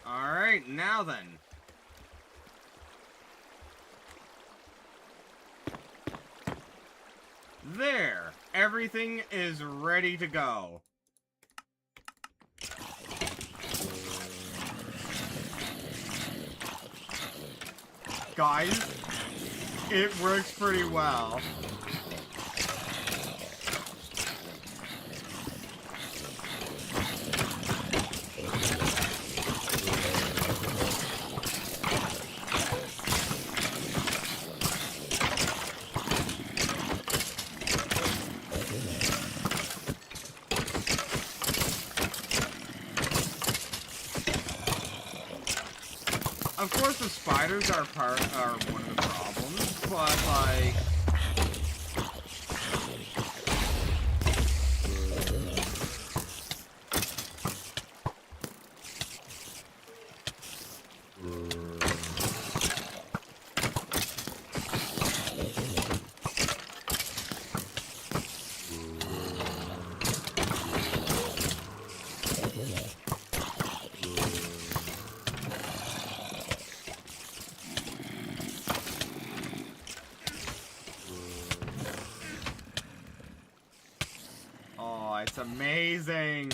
Alright, now then. There! Everything is ready to go. Guys, it works pretty well. of course the spiders are one of the problems, but like... Oh, it's amazing!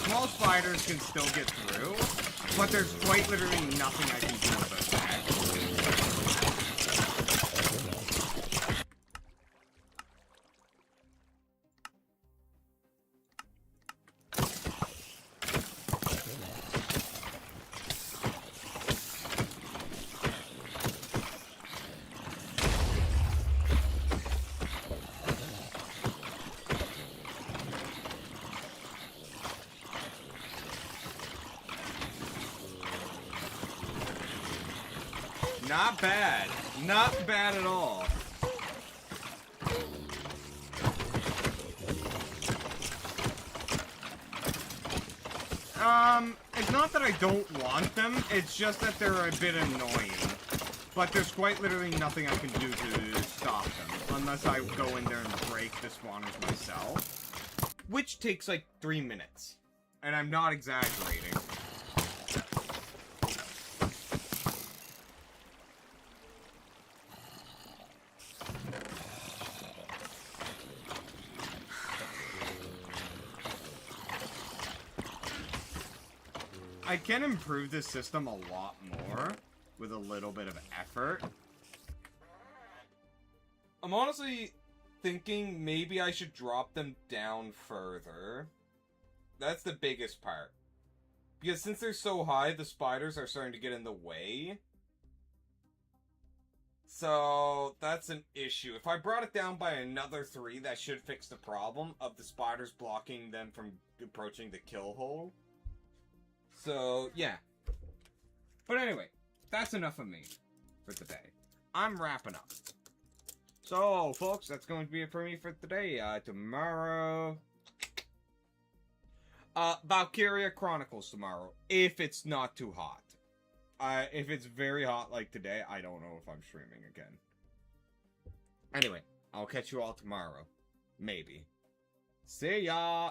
Small spiders can still get through, but there's quite literally nothing I can do about that. Not bad. Not bad at all. It's not that I don't want them, it's just that they're a bit annoying. But there's quite literally nothing I can do to stop them, unless I go in there and break the spawners myself. Which takes like 3 minutes. And I'm not exaggerating. I can improve this system a lot more with a little bit of effort. I'm honestly thinking maybe I should drop them down further. That's the biggest part. Because since they're so high, the spiders are starting to get in the way. So that's an issue. If I brought it down by another 3, that should fix the problem of the spiders blocking them from approaching the kill hole. So, yeah. But anyway, that's enough of me for today. I'm wrapping up. So, folks, that's going to be it for me for today. Tomorrow... Valkyria Chronicles tomorrow, if it's not too hot. If it's very hot like today, I don't know if I'm streaming again. Anyway, I'll catch you all tomorrow. Maybe. See ya!